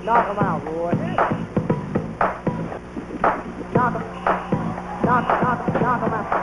Knock him out, boy. Knock him. Knock him out. Knock him.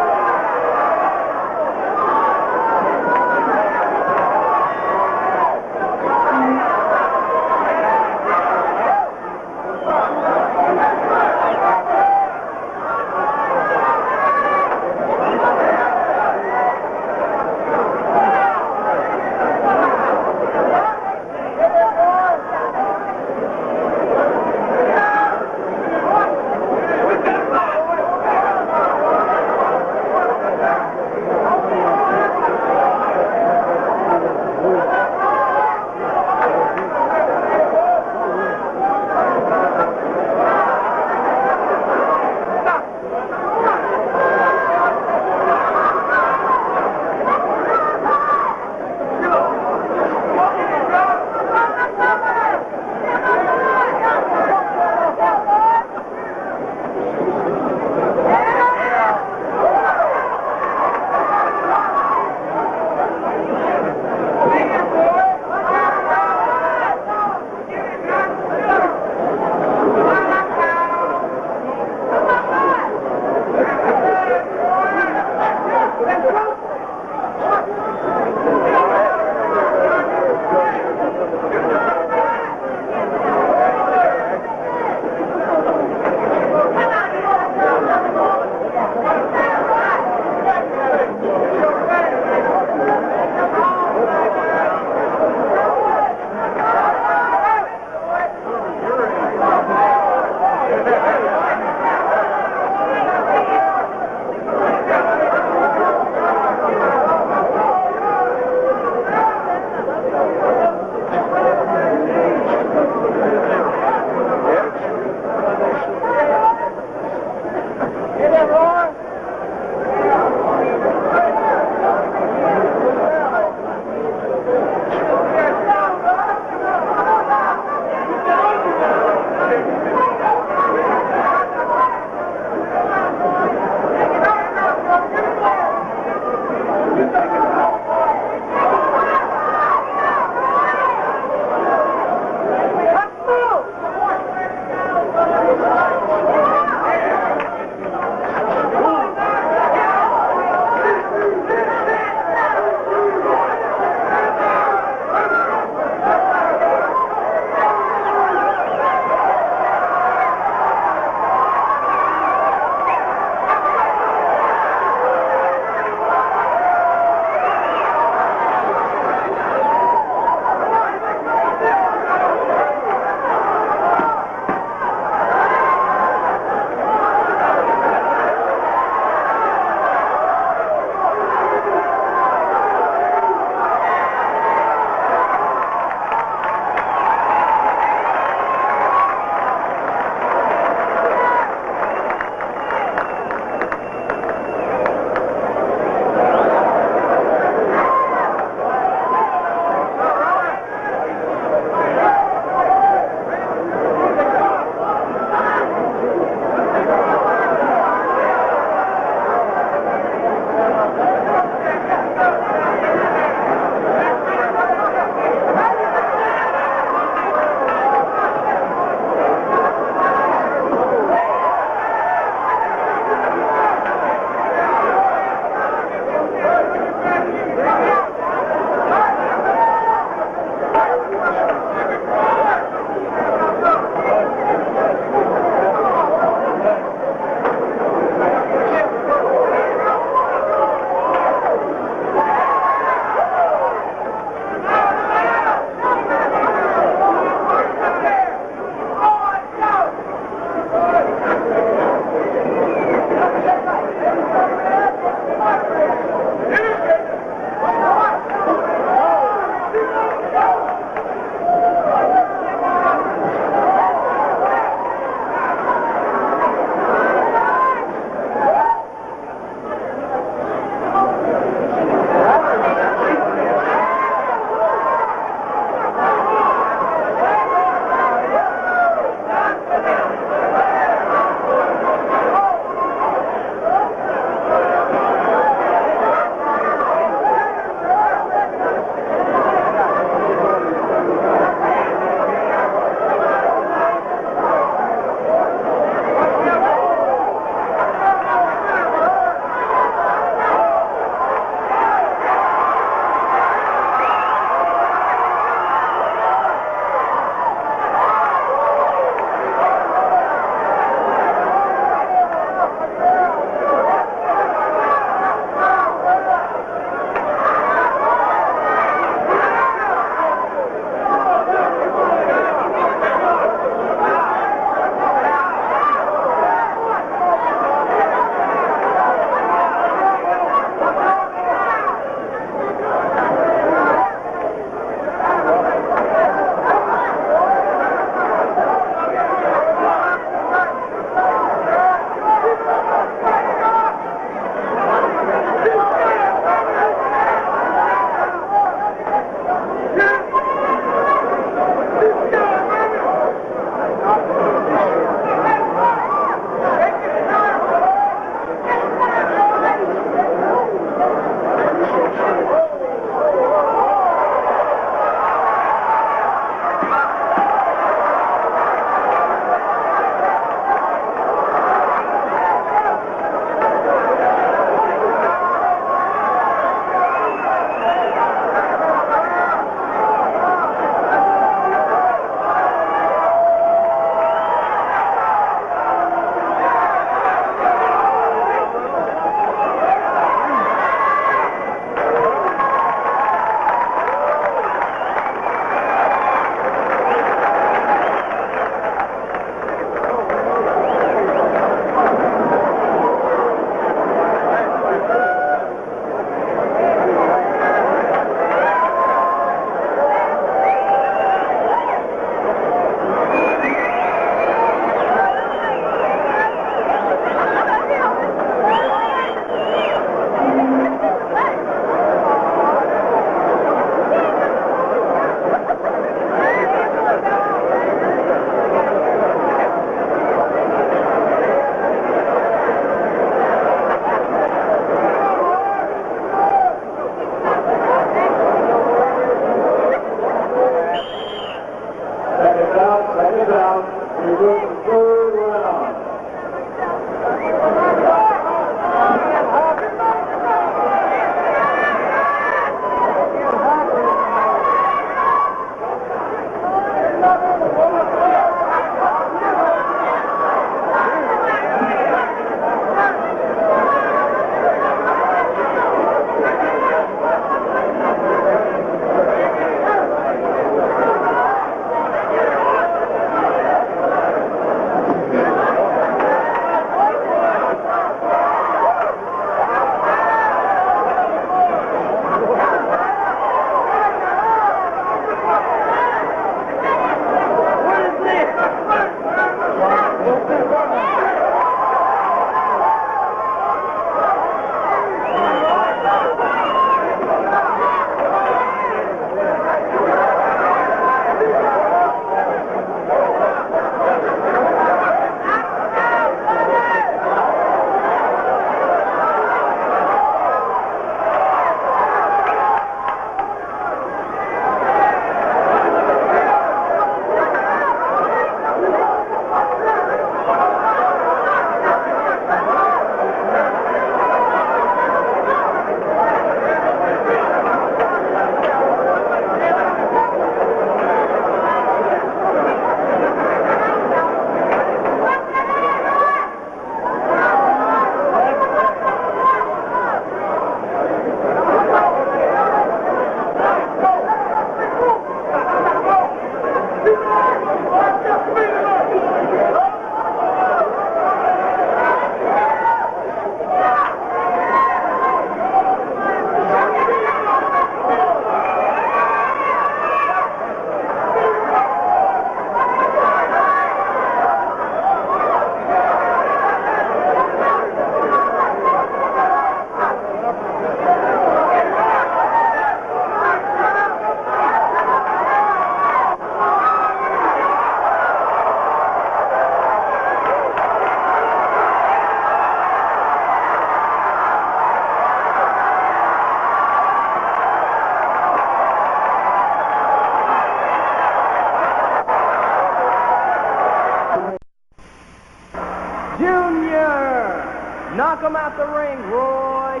Knock him out the ring, Roy.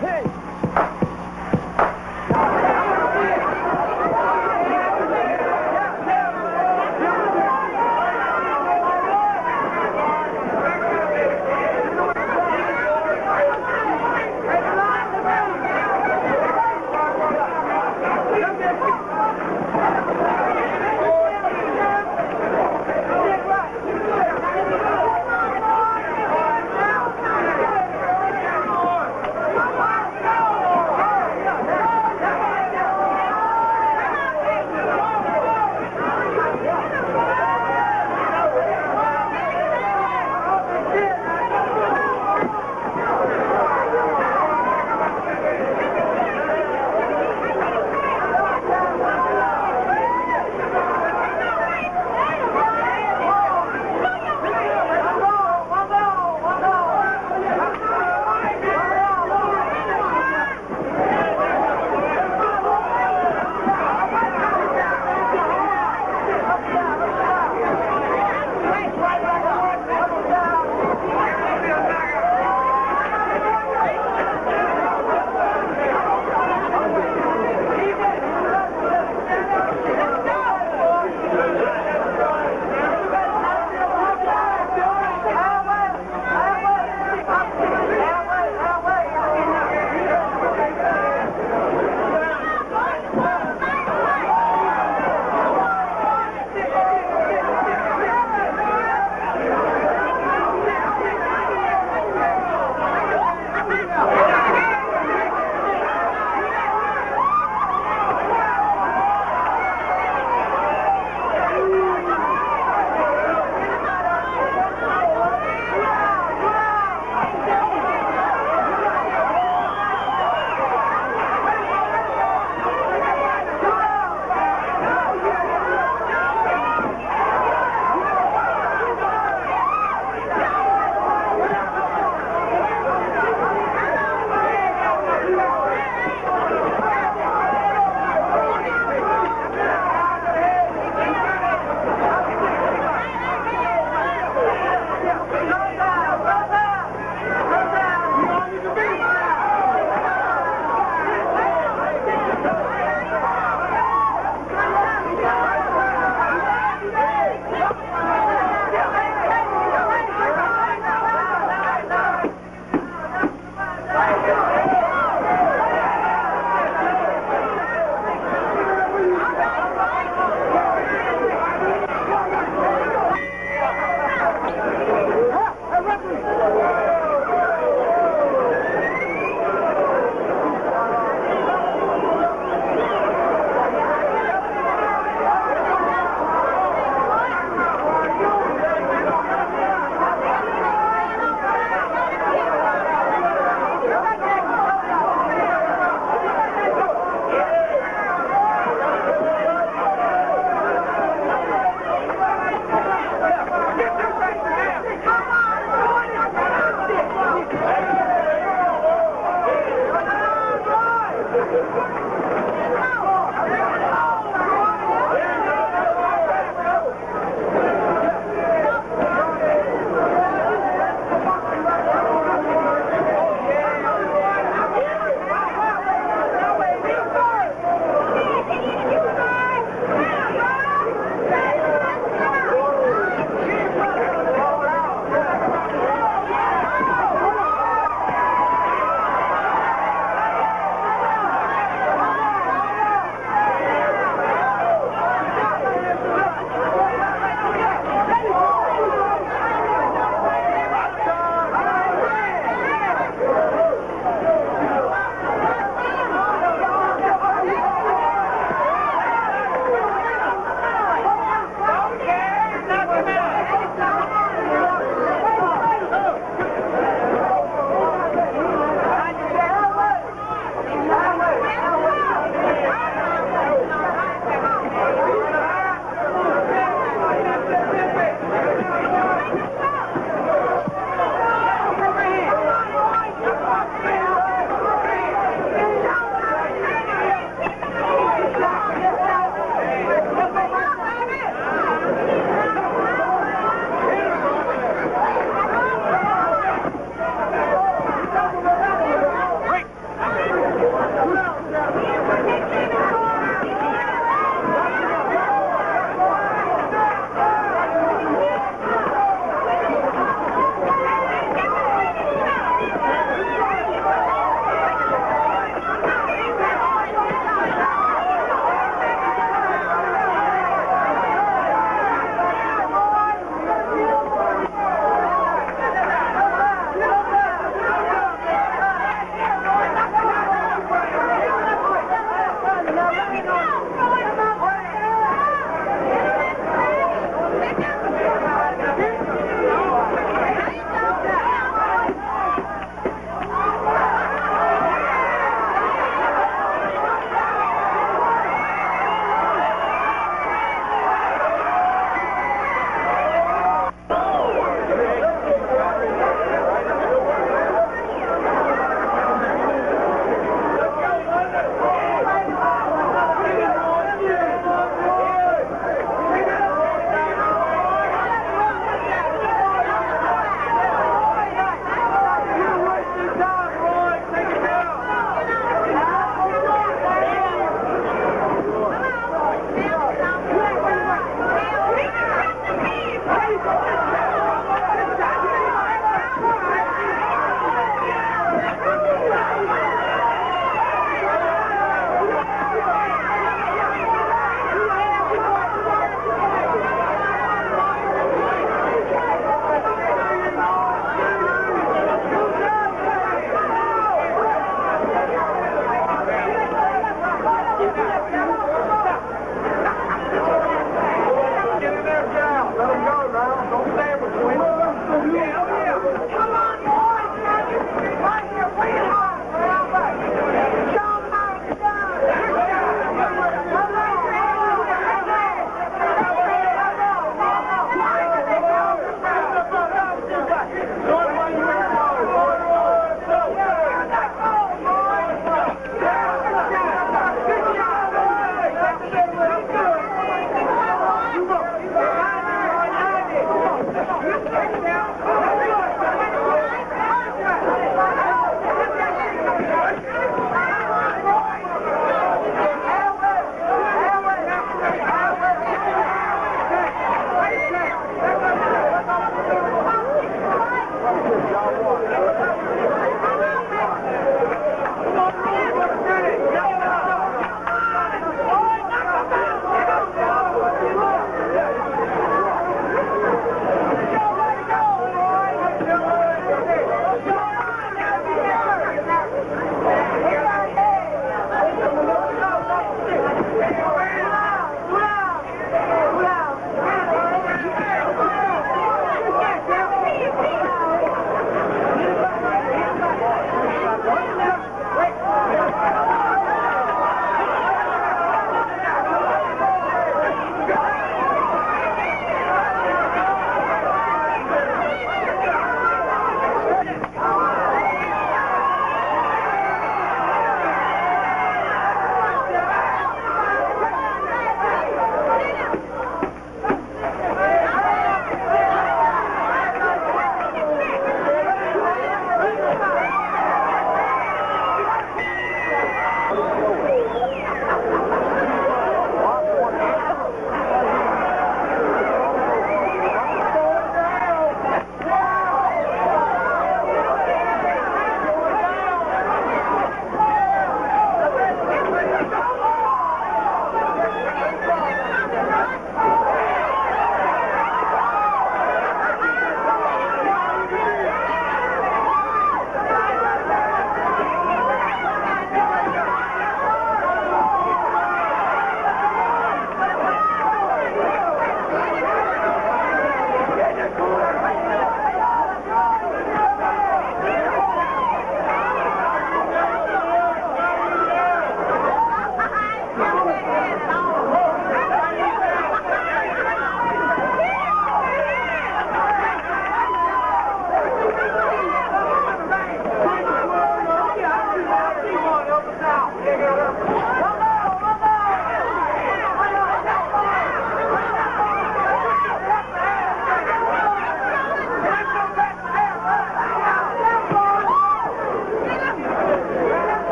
Hey.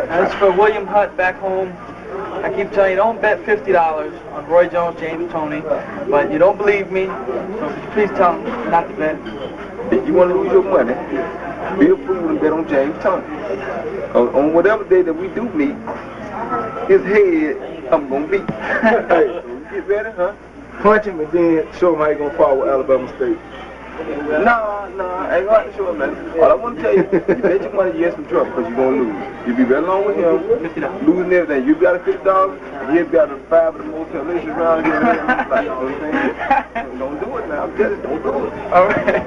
As for William Hutt back home, I keep telling you, don't bet $50 on Roy Jones, James Toney, but you don't believe me, so please tell him not to bet. If you want to lose your money, be a fool and bet on James Toney. On whatever day that we do meet, his head, I'm going to beat. Hey, so you get ready, huh? Punch him and then show him how you gonna fall with Alabama State. No, I ain't gonna have to show him, man. All I want to tell you, you bet your money, you're in some trouble because you're gonna lose. You'll be right along with him, losing everything. You got a $50, and he's got a 5 of the most delicious round here. Like, you know what I'm saying? Don't do it now. I'm telling you, don't do it. All right.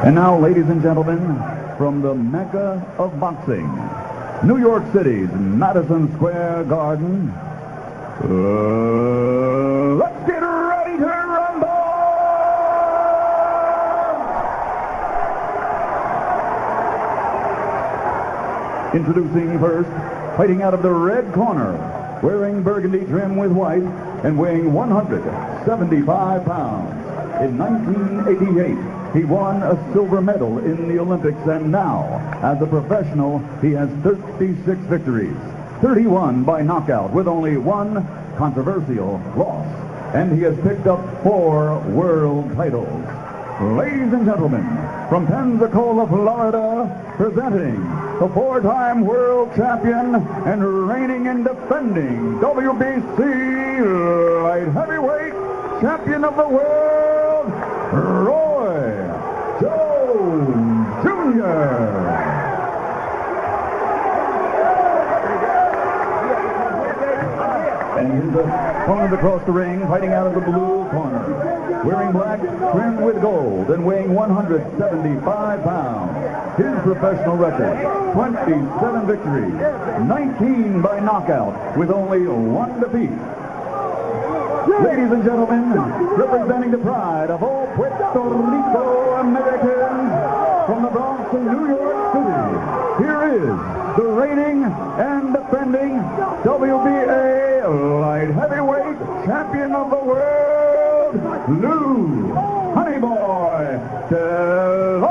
And now, ladies and gentlemen, from the Mecca of boxing, New York City's Madison Square Garden, let's get ready to rumble! Introducing first, fighting out of the red corner, wearing burgundy trim with white and weighing 175 pounds. In 1988, he won a silver medal in the Olympics, and now, as a professional, he has 36 victories, 31 by knockout, with only one controversial loss, and he has picked up 4 world titles. Ladies and gentlemen, from Pensacola, Florida, presenting the 4-time world champion and reigning and defending WBC light heavyweight champion of the world, Roi Jones Jr. And his opponent across the ring, fighting out of the blue corner, wearing black, trimmed with gold, and weighing 175 pounds. His professional record, 27 victories, 19 by knockout, with only 1 defeat. Ladies and gentlemen, representing the pride of all Puerto Rico Americans from the Bronx in New York City, here is the reigning and defending WBA light heavyweight champion of the world, Lou Honeyboy Tule.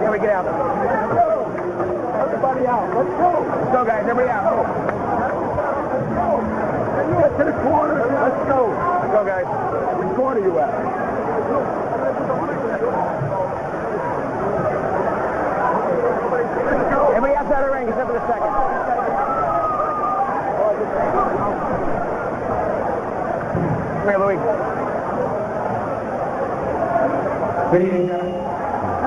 Everybody out. Everybody out. Let's go. Let's go, guys. Everybody out. Get to the corner. Let's go. Let's go, guys. Which corner are you at? Everybody outside the ring except for the second. Come here, Louis.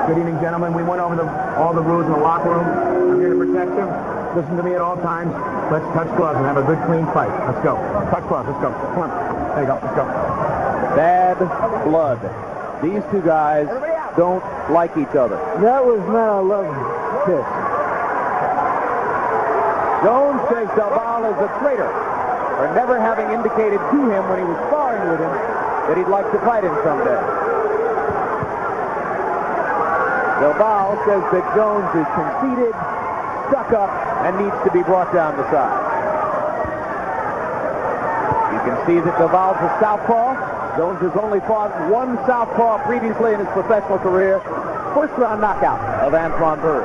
Good evening, gentlemen. We went over all the rules in the locker room. I'm here to protect you. Listen to me at all times. Let's touch gloves and have a good, clean fight. Let's go. Touch gloves. Let's go. Come on. There you go. Let's go. Bad blood. These two guys don't like each other. That was not a love kiss. Jones says Del is a traitor for never having indicated to him when he was sparring with him that he'd like to fight him someday. Del says that Jones is conceited, stuck up, and needs to be brought down to size. You can see that Del is a southpaw. Jones has only fought 1 southpaw previously in his professional career. First-round knockout of Antoine Burr.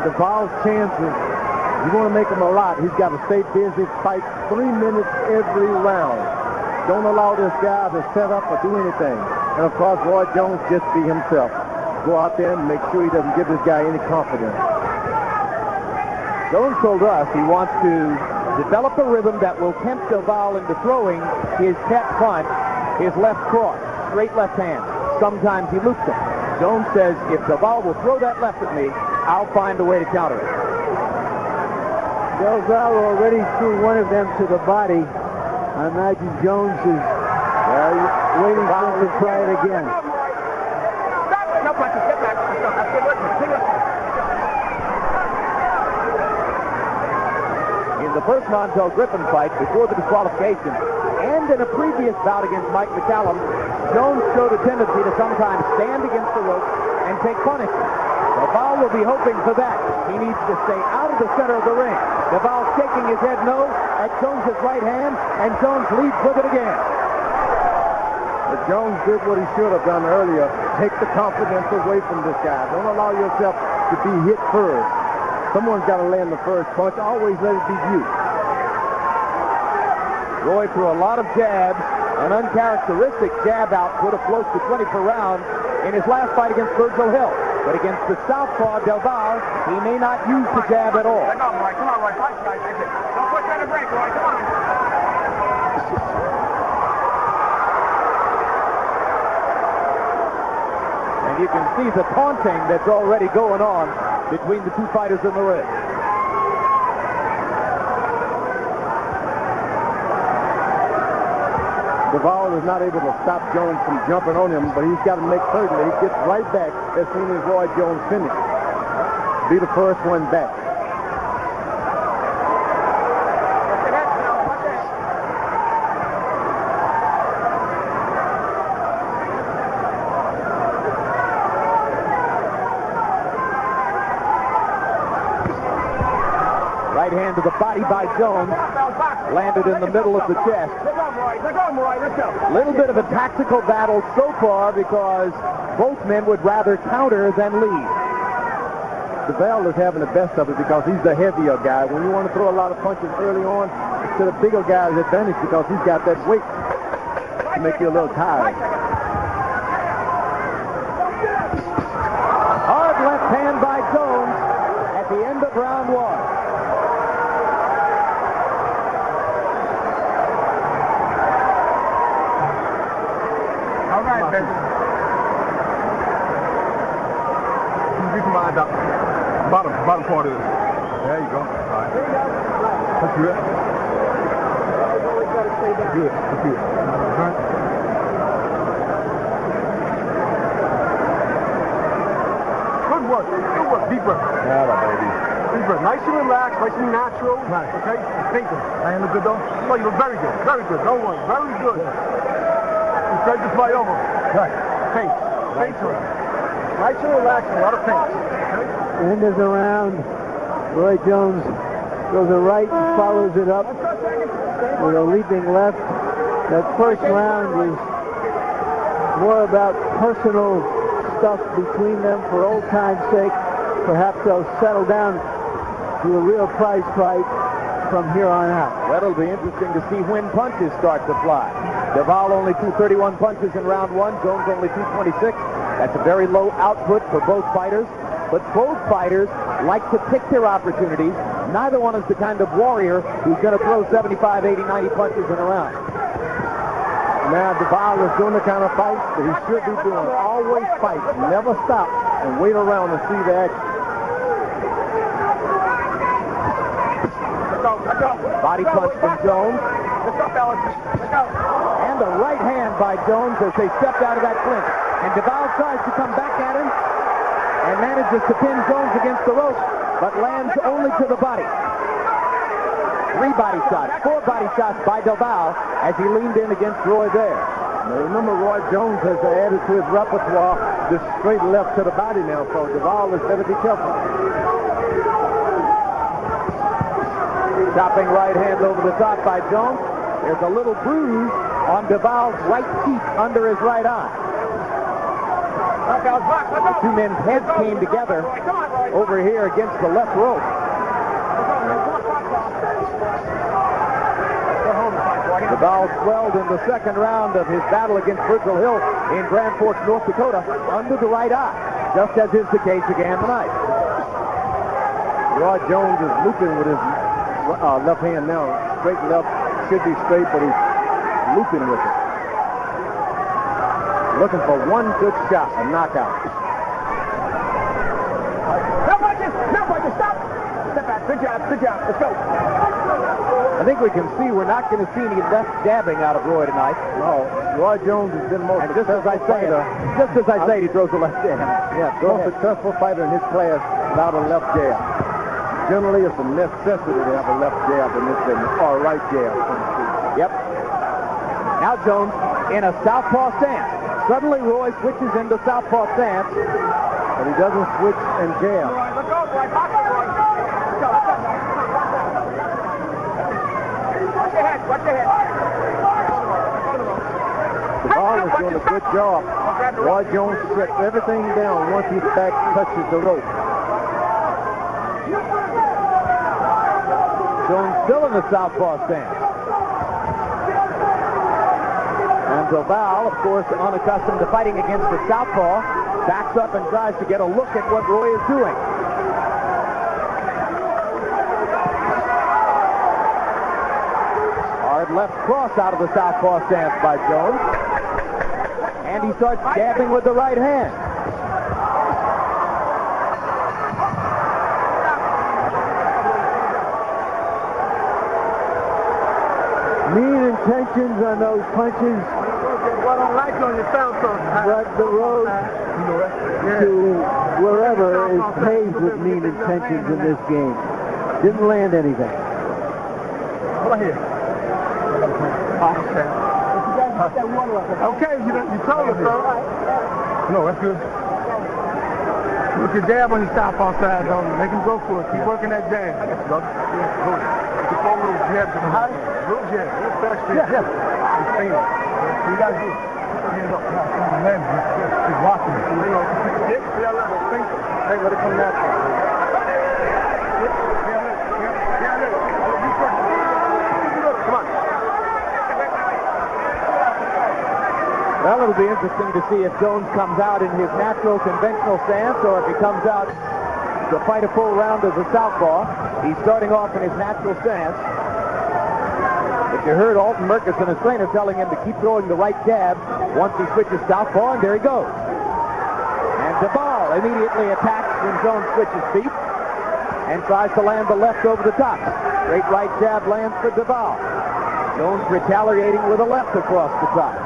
Del chances, you want to make him a lot, he's got to stay busy, fight 3 minutes every round. Don't allow this guy to set up or do anything. And of course, Roy Jones just be himself. Go out there and make sure he doesn't give this guy any confidence. Jones told us he wants to develop a rhythm that will tempt Del into throwing his cat punch, his left cross, straight left hand. Sometimes he loops it. Jones says, if Del will throw that left at me, I'll find a way to counter it. Del already threw one of them to the body. I imagine Jones is waiting for him to try it again. No punches, get back. in the first non-toe Griffin fight before the disqualification and in a previous bout against Mike McCallum, Jones showed a tendency to sometimes stand against the rope and take punishment. Duval will be hoping for that. He needs to stay out of the center of the ring. Duval shaking his head no at Jones's right hand, and Jones leads with it again. But Jones did what he should have done earlier. Take the confidence away from this guy. Don't allow yourself to be hit first. Someone's got to land the first punch. Always let it be you. Roy threw a lot of jabs, an uncharacteristic jab output of close to 20 per round in his last fight against Virgil Hill. But against the southpaw Del Valle, he may not use the jab at all. Come on, Roy. Come on, Roy. Fight, guys. That's it. Don't put that in a break, Roy. Come on. And you can see the taunting that's already going on between the two fighters in the ring. Duval is not able to stop Jones from jumping on him, but he's got to make certain that he gets right back as soon as Roy Jones finishes. Be the first one back. Right hand to the body by Jones, landed in the middle of the chest. A little bit of a tactical battle so far because both men would rather counter than lead. Duval is having the best of it because he's the heavier guy. When you want to throw a lot of punches early on, it's to the bigger guy's advantage because he's got that weight to make you a little tired. Hard left hand by Jones at the end of round one. All right, baby. Reach your mind up. Bottom part of it. There you go. All right. That's good. Good. That's good. All right. Good work. Good work. Deep breath. Yeah, baby. Deep breath. Nice and relaxed. Nice and natural. Right. Okay? Thinking. I look good, though? Oh, you look very good. Very good. Don't worry. Very good. You start the fight over. Right. Pace. Pace around. Nice and relaxed. A lot of pace. Okay? End of the round. Roy Jones goes a right and follows it up with a leaping left. That first round was more about personal stuff between them for old time's sake. Perhaps they'll settle down to a real prize fight from here on out. That'll be interesting to see when punches start to fly. Duval only 231 punches in round one. Jones only 226. That's a very low output for both fighters. But both fighters like to pick their opportunities. Neither one is the kind of warrior who's going to throw 75, 80, 90 punches in a round. Now, Duval is doing the kind of fight that he should be doing. Always fight. Never stop and wait around and see the action. Body punch from Jones. Let's go, fellas. Let's go. And a right hand by Jones as they stepped out of that clinch. And Duval tries to come back at him and manages to pin Jones against the rope, but lands only to the body. 3 body shots, 4 body shots by Duval as he leaned in against Roy there. Now remember, Roy Jones has added to his repertoire this straight left to the body now, so Duval is better be careful. Chopping right hand over the top by Jones. There's a little bruise on Duval's right cheek under his right eye. The two men's heads came together over here against the left rope. Duval swelled in the second round of his battle against Virgil Hill in Grand Forks, North Dakota, under the right eye, just as is the case again tonight. Roy Jones is looping with his left hand now. Straight left, should be straight, but he's looping with it. Looking for one good shot, a knockout. No punches, stop! Step back, good job, let's go. I think we can see we're not going to see any left jabbing out of Roy tonight. No, Roy Jones has been the most successful fighter. Just as I say, he throws a left jab. Yeah, most successful fighter in his class without a left jab. generally it's a necessity to have a left jab in this business, or a right jab. Yep. Now Jones in a southpaw stance. Suddenly Roy switches into southpaw stance. But he doesn't switch and jab. The ball is doing a good job. Roy Jones sets everything down once his back touches the rope. Jones still in the southpaw stance. And Bilbao, of course, unaccustomed to fighting against the southpaw, backs up and tries to get a look at what Roy is doing. Hard left cross out of the southpaw stance by Jones. And he starts jabbing with the right hand. Mean intentions on those punches. But the road to wherever is paved with mean intentions in this game. Didn't land anything. Okay, you told us, bro. No, that's good. Look your jab on your southpaw side, though. Make him go for it. Keep working that jab. Go. Yeah, go. Keep on little jabs. Little jab. Little fast jab. Yeah. You got to do it. He's watching. Hey, let it come natural. Come on. Well, it'll be interesting to see if Jones comes out in his natural conventional stance or if he comes out to fight a full round as a southpaw. He's starting off in his natural stance. But you heard Alton Murkison, his trainer, telling him to keep throwing the right jab once he switches southpaw, and there he goes. And Duvall immediately attacks when Jones switches feet and tries to land the left over the top. Straight right jab lands for Duvall. Jones retaliating with a left across the top.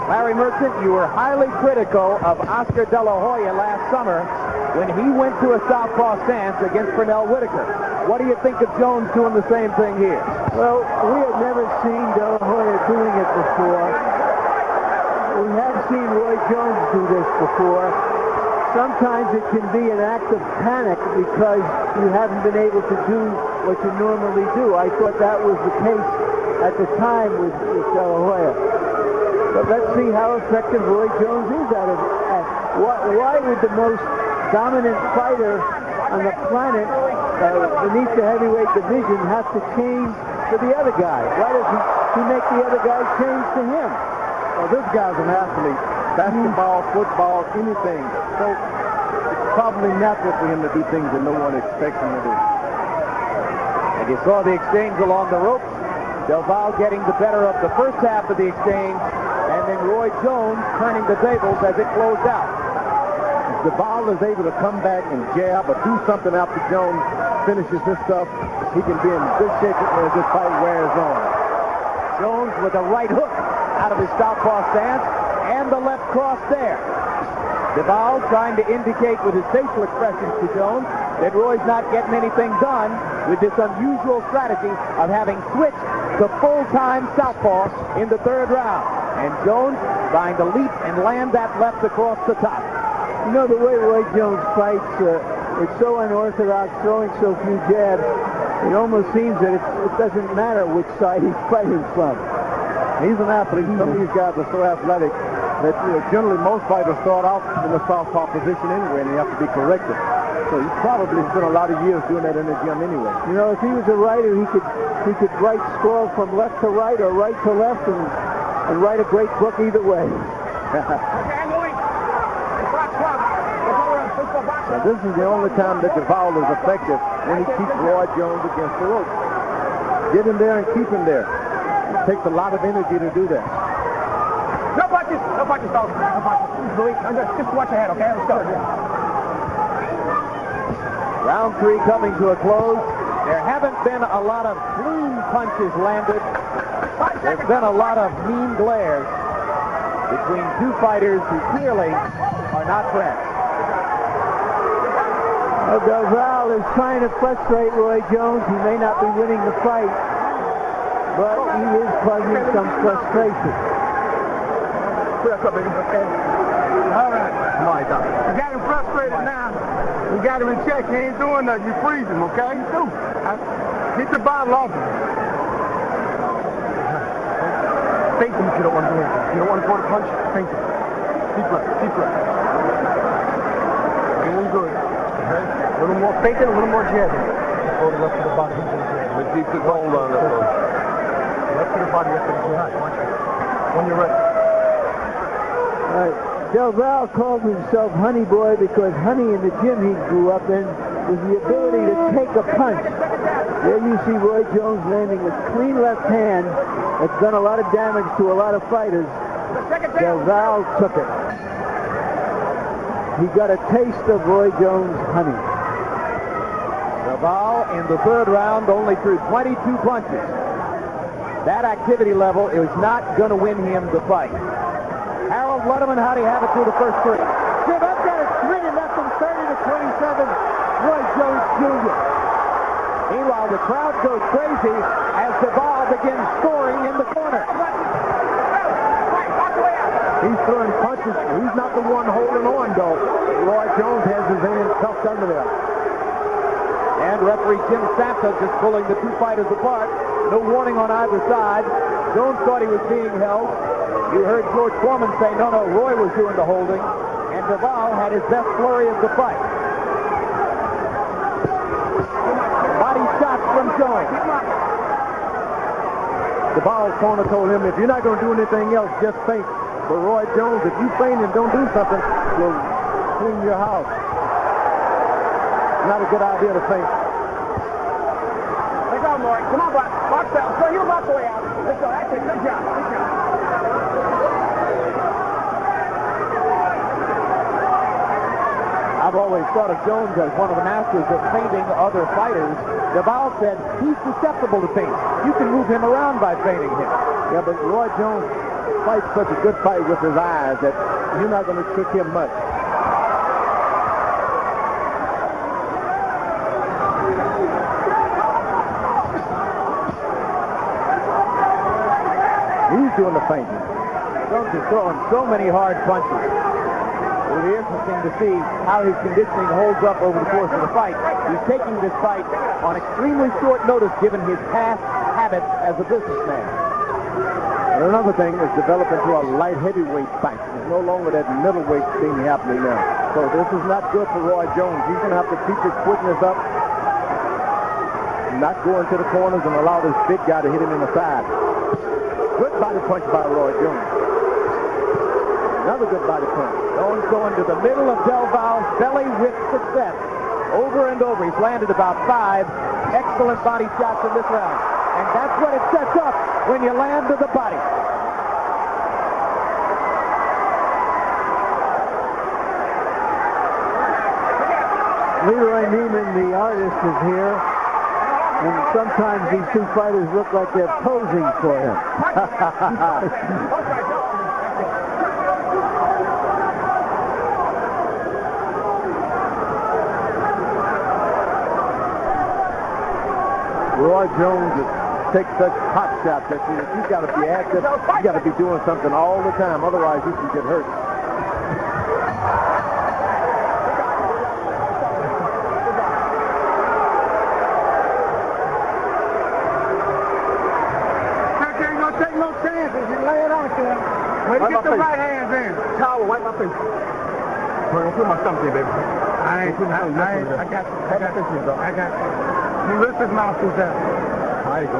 Larry Merchant, you were highly critical of Oscar De La Hoya last summer when he went to a southpaw stance against Pernell Whitaker. What do you think of Jones doing the same thing here? Well, we have never seen De La Hoya doing it before. We have seen Roy Jones do this before. Sometimes it can be an act of panic because you haven't been able to do what you normally do. I thought that was the case at the time with De La Hoya. But let's see how effective Roy Jones is at it. Why would the most dominant fighter on the planet beneath the heavyweight division have to change to the other guy? Why does he make the other guy change to him? Well, this guy's an athlete. Basketball, football, anything. So it's probably natural for him to do things that no one expects him to do. And you saw the exchange along the ropes. Del Valle getting the better of the first half of the exchange, and then Roy Jones turning the tables as it closed out. If Duvall is able to come back and jab or do something after Jones finishes his stuff, he can be in good shape when this fight wears on. Jones with a right hook out of his southpaw stance and the left cross there. Duvall trying to indicate with his facial expressions to Jones that Roy's not getting anything done with this unusual strategy of having switched to full-time southpaw in the third round. And Jones trying to leap and land that left across the top. You know, the way Roy Jones fights, it's so unorthodox, throwing so few jabs, it almost seems that it doesn't matter which side he's fighting from. He's an athlete. Some of these guys are so athletic that generally most fighters start off in the southpaw position anyway, and they have to be corrected. So he's probably spent a lot of years doing that in the gym anyway. You know, if he was a writer, he could write scroll from left to right or right to left and write a great book either way. Now, this is the only time that Duvall is effective, when he keeps Roy Jones against the rope. Get him there and keep him there. It takes a lot of energy to do that. No punches, fellas. No punches. Just watch ahead, okay? Let's go. Round three coming to a close. There haven't been a lot of clean punches landed. There's been a lot of mean glares between two fighters who clearly are not friends. Del Valle is trying to frustrate Roy Jones. He may not be winning the fight, but he is causing some frustration. Okay. All right. Mouai Tai. You got him frustrated now. You got him in check. He ain't doing nothing. You freeze him, okay? Get the bottle off him. Think him if you don't want to do anything. You don't want to go to punch? Think him. Deep breath. Deep breath. Doing good. Okay? A little more faking, a little more jabbing. Go the left to the body. But keep the hold on it. Left to the body, left to the jihad. Watch it. When you're ready. Del Valle called himself Honey Boy because Honey in the gym he grew up in was the ability to take a punch. There you see Roy Jones landing a clean left hand that's done a lot of damage to a lot of fighters. Del Valle took it. He got a taste of Roy Jones' honey. Del Valle in the third round only threw 22 punches. That activity level is not going to win him the fight. Harold Letterman, how do you have it through the first three? Jim, I've got a 3 left in 30-27. Roy Jones Jr. Meanwhile, the crowd goes crazy as Del Valle begins scoring in the corner. He's throwing punches. He's not the one holding on, though. Roy Jones has his hands tucked under there. And referee Jim Santa just pulling the two fighters apart. No warning on either side. Jones thought he was being held. You heard George Foreman say, no, Roy was doing the holding. And Del Valle had his best flurry of the fight. Body shots from Jones. Del Valle's corner told him, if you're not going to do anything else, just feint. But Roy Jones, if you feint and don't do something, you'll clean your house. Not a good idea to feint. Let's go, Maury. Come on, box. Box out. So you box away out. Let's go. That's it. Good job. Good job. I've always thought of Jones as one of the masters of feinting other fighters. Del Valle said he's susceptible to feint. You can move him around by feinting him. Yeah, but Roy Jones fights such a good fight with his eyes that you're not going to trick him much. He's doing the feinting. Jones is throwing so many hard punches. It'll be interesting to see how his conditioning holds up over the course of the fight. He's taking this fight on extremely short notice given his past habits as a businessman. And another thing is developing to a light heavyweight fight. There's no longer that middleweight thing happening now. So this is not good for Roy Jones. He's going to have to keep his quickness up, not go into the corners and allow this big guy to hit him in the side. Good body punch by Roy Jones. Another good body punch. Jones going to the middle of Del Valle's belly with success. Over and over. He's landed about 5 excellent body shots in this round. And that's what it sets up when you land to the body. Leroy Neiman, the artist, is here. And sometimes these two fighters look like they're posing for him. Roy Jones takes such hot shots that you got to be active. You got to be doing something all the time. Otherwise, you can get hurt. You ain't gonna take no chances. You lay it on him. Way to get the right hands in. Towel, wipe my face. Don't put my stomach in, baby. I got you. You lift his mouth through that. There you go.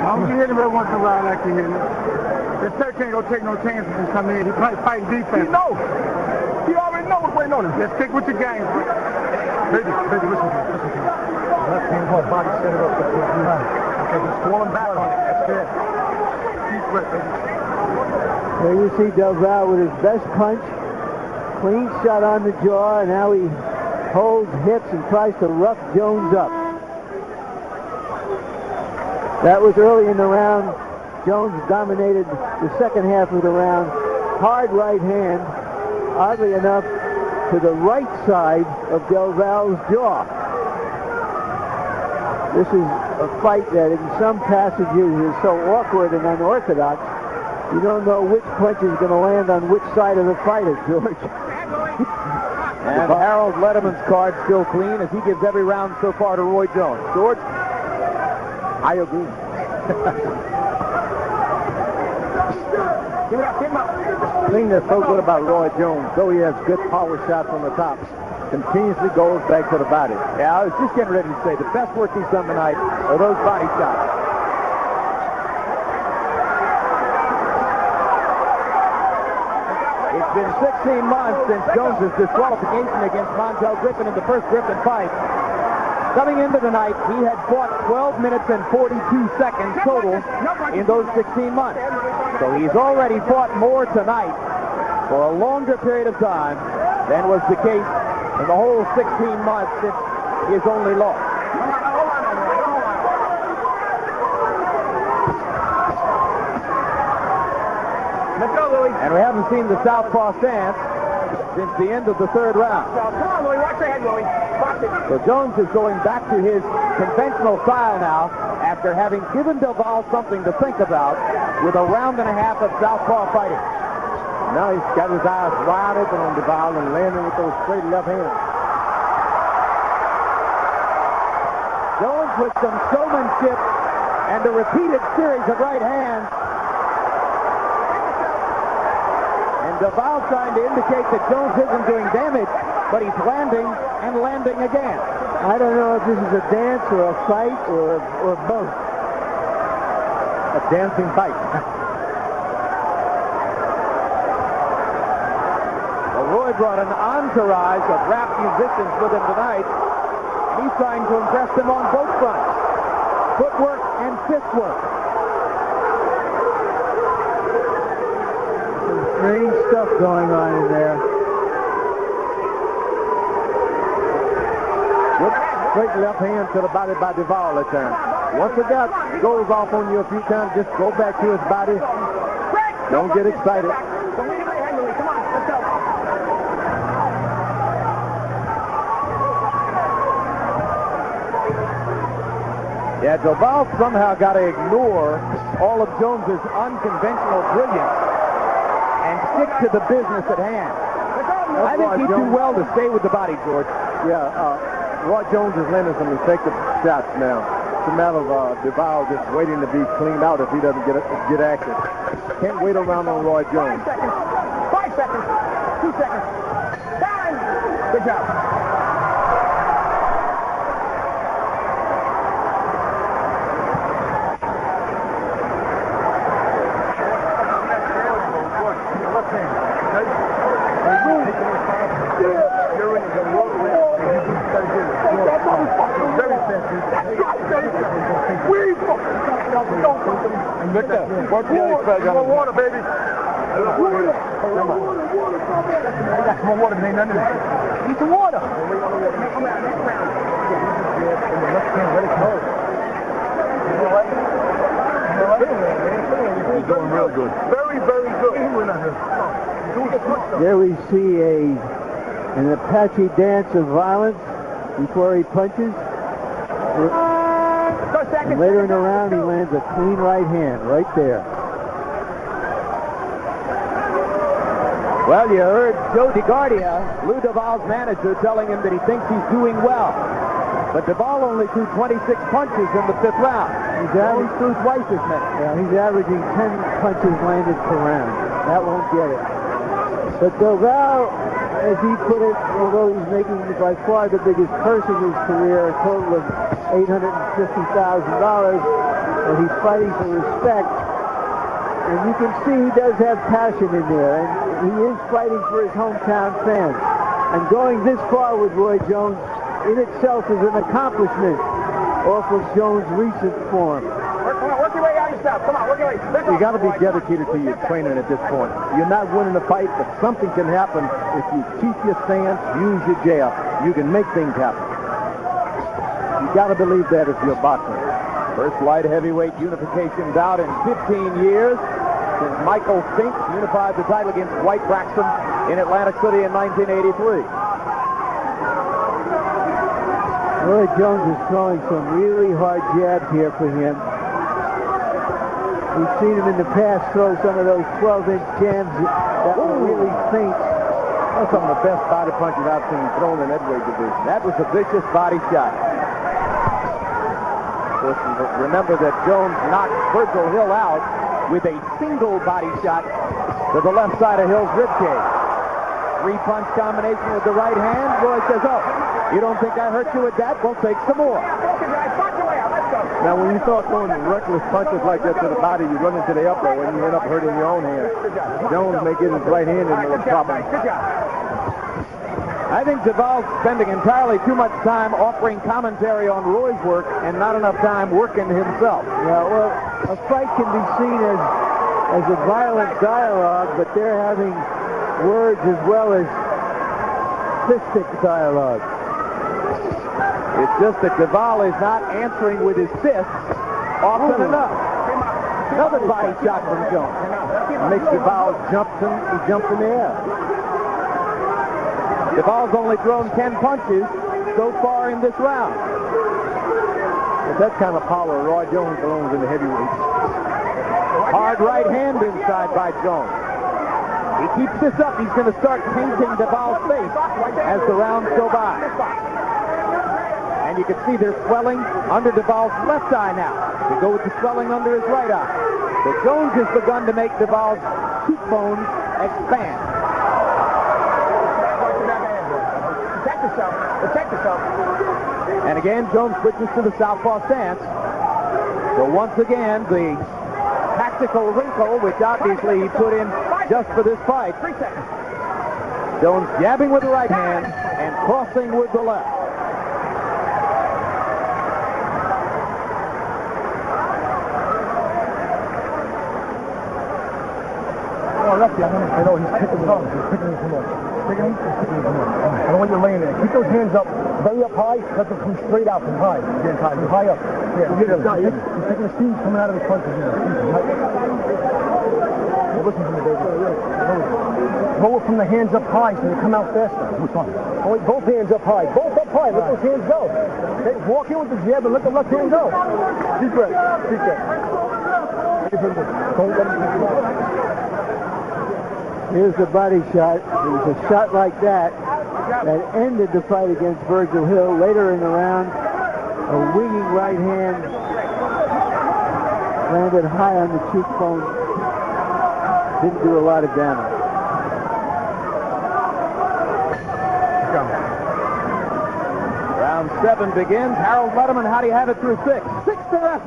I'm gonna hit him every once in a while like you hit him. This Turk ain't gonna take no chances to come in. He's fighting defense. He knows. He already knows what's waiting on him. Just stick with your game. Baby, listen to me. Left hand hard, body set it up. Okay, just fall him back on it. That's good. Deep breath, baby. There you see Del Valle with his best punch. Clean shot on the jaw, and now he holds hips and tries to rough Jones up. That was early in the round. Jones dominated the second half of the round. Hard right hand, oddly enough, to the right side of Del Val's jaw. This is a fight that in some passages is so awkward and unorthodox, you don't know which punch is going to land on which side of the fighter, George. And Harold Letterman's card still clean as he gives every round so far to Roy Jones. George? I agree. The thing that's so good about Roy Jones, though he has good power shots on the top, continuously goes back to the body. Yeah, I was just getting ready to say, the best work he's done tonight are those body shots. It's been 16 months since Jones's disqualification against Montel Griffin in the first Griffin fight. Coming into tonight, he had fought 12 minutes and 42 seconds total in those 16 months. So he's already fought more tonight for a longer period of time than was the case in the whole 16 months since his only loss. Let's go, Louie. And we haven't seen the southpaw stance since the end of the third round. Come on, Louie. Watch your head, Louie. Watch it. So Jones is going back to his conventional style now after having given Delval something to think about with a round and a half of southpaw fighting. Now he's got his eyes wide open on Delval and landing with those straight left hands. Jones with some showmanship and a repeated series of right hands. And Delval trying to indicate that Jones isn't doing damage, but he's landing and landing again. I don't know if this is a dance or a fight or both. A dancing fight. Well, Roy brought an entourage of rap musicians with him tonight. He's trying to impress them on both fronts. Footwork and fist work. Some strange stuff going on in there. Good straight left hand to the body by Delval that time. Once the guy goes off on you a few times, just go back to his body. Don't get excited. Yeah, Delval somehow got to ignore all of Jones's unconventional brilliance and stick to the business at hand. I think he did well to stay with the body, George. Yeah, Roy Jones is landing some effective shots now. It's a matter of Delval just waiting to be cleaned out if he doesn't get active. Can't wait around on Roy Jones. 5 seconds. 2 seconds. Time. Good job. Water, baby. Water. I got some more water, but ain't nothing. Need some water. He's doing real good. Very, very good. There we see an Apache dance of violence before he punches. And later in the round, he lands a clean right hand right there. Well, you heard Joe DeGuardia, Lou Delval's manager, telling him that he thinks he's doing well. But Delval only threw 26 punches in the 5th round. He's threw twice as many. Yeah, he's averaging 10 punches landed per round. That won't get it. But Delval, as he put it, although he's making by far the biggest purse of his career, a total of $850,000, and he's fighting for respect. And you can see he does have passion in there, and he is fighting for his hometown fans. And going this far with Roy Jones in itself is an accomplishment off of Jones' recent form. Work your way out yourself. Come on, work your way. You got to be dedicated to your training at this point. You're not winning the fight, but something can happen if you keep your stance, use your jab. You can make things happen. You got to believe that if you're boxing. First light heavyweight unification bout in 15 years since Michael Spinks unified the title against White Braxton in Atlantic City in 1983. Roy Jones is throwing some really hard jabs here for him. We've seen him in the past throw some of those 12-inch jabs that were really faint. That's some of the best body punches I've seen thrown in that weight division. That was a vicious body shot. Remember that Jones knocked Virgil Hill out with a single body shot to the left side of Hill's ribcage. Three-punch combination with the right hand. Roy says, oh, you don't think I hurt you with that? We'll take some more. Now, when you start throwing reckless punches like that to the body, you run into the elbow and you end up hurting your own hand. Jones may get his right hand into a problem. I think Duvall's spending entirely too much time offering commentary on Roy's work and not enough time working himself. Yeah, well, a fight can be seen as a violent dialogue, but they're having words as well as fistic dialogue. It's just that Duval is not answering with his fists often enough. Another body shot from Jones. Makes Duval jump in the air. Duval's only thrown 10 punches so far in this round. With that kind of power, Roy Jones belongs in the heavyweights. Hard right hand inside by Jones. He keeps this up. He's going to start painting Duval's face as the rounds go by. And you can see there's swelling under Duval's left eye now. We go with the swelling under his right eye. So Jones has begun to make Duval's cheekbones expand. Protect yourself. And again, Jones switches to the southpaw stance. So once again, the tactical wrinkle, which obviously he put in just for this fight. 3 seconds. Jones jabbing with the right hand and crossing with the left. Oh, lefty, I know he's picking it up. He's picking it from up. Picking it? He's picking it from up. I don't want you laying there. Keep those hands up, very up high. Let them come straight out from high. Again, high. High up. Yeah, he's taking the steam coming out of his punches. Listen to me, baby. Roll it from the hands up high so they come out faster. Which one? Oh, both hands up high. Both up high. Let those hands go. Okay, walk in with the jab and let the left hand go. Deep breath. Deep breath. Don't let him go. Here's the body shot. It was a shot like that ended the fight against Virgil Hill. Later in the round, a winging right hand landed high on the cheekbone. Didn't do a lot of damage. Round 7 begins. Harold Letterman, how do you have it through 6? 6-0.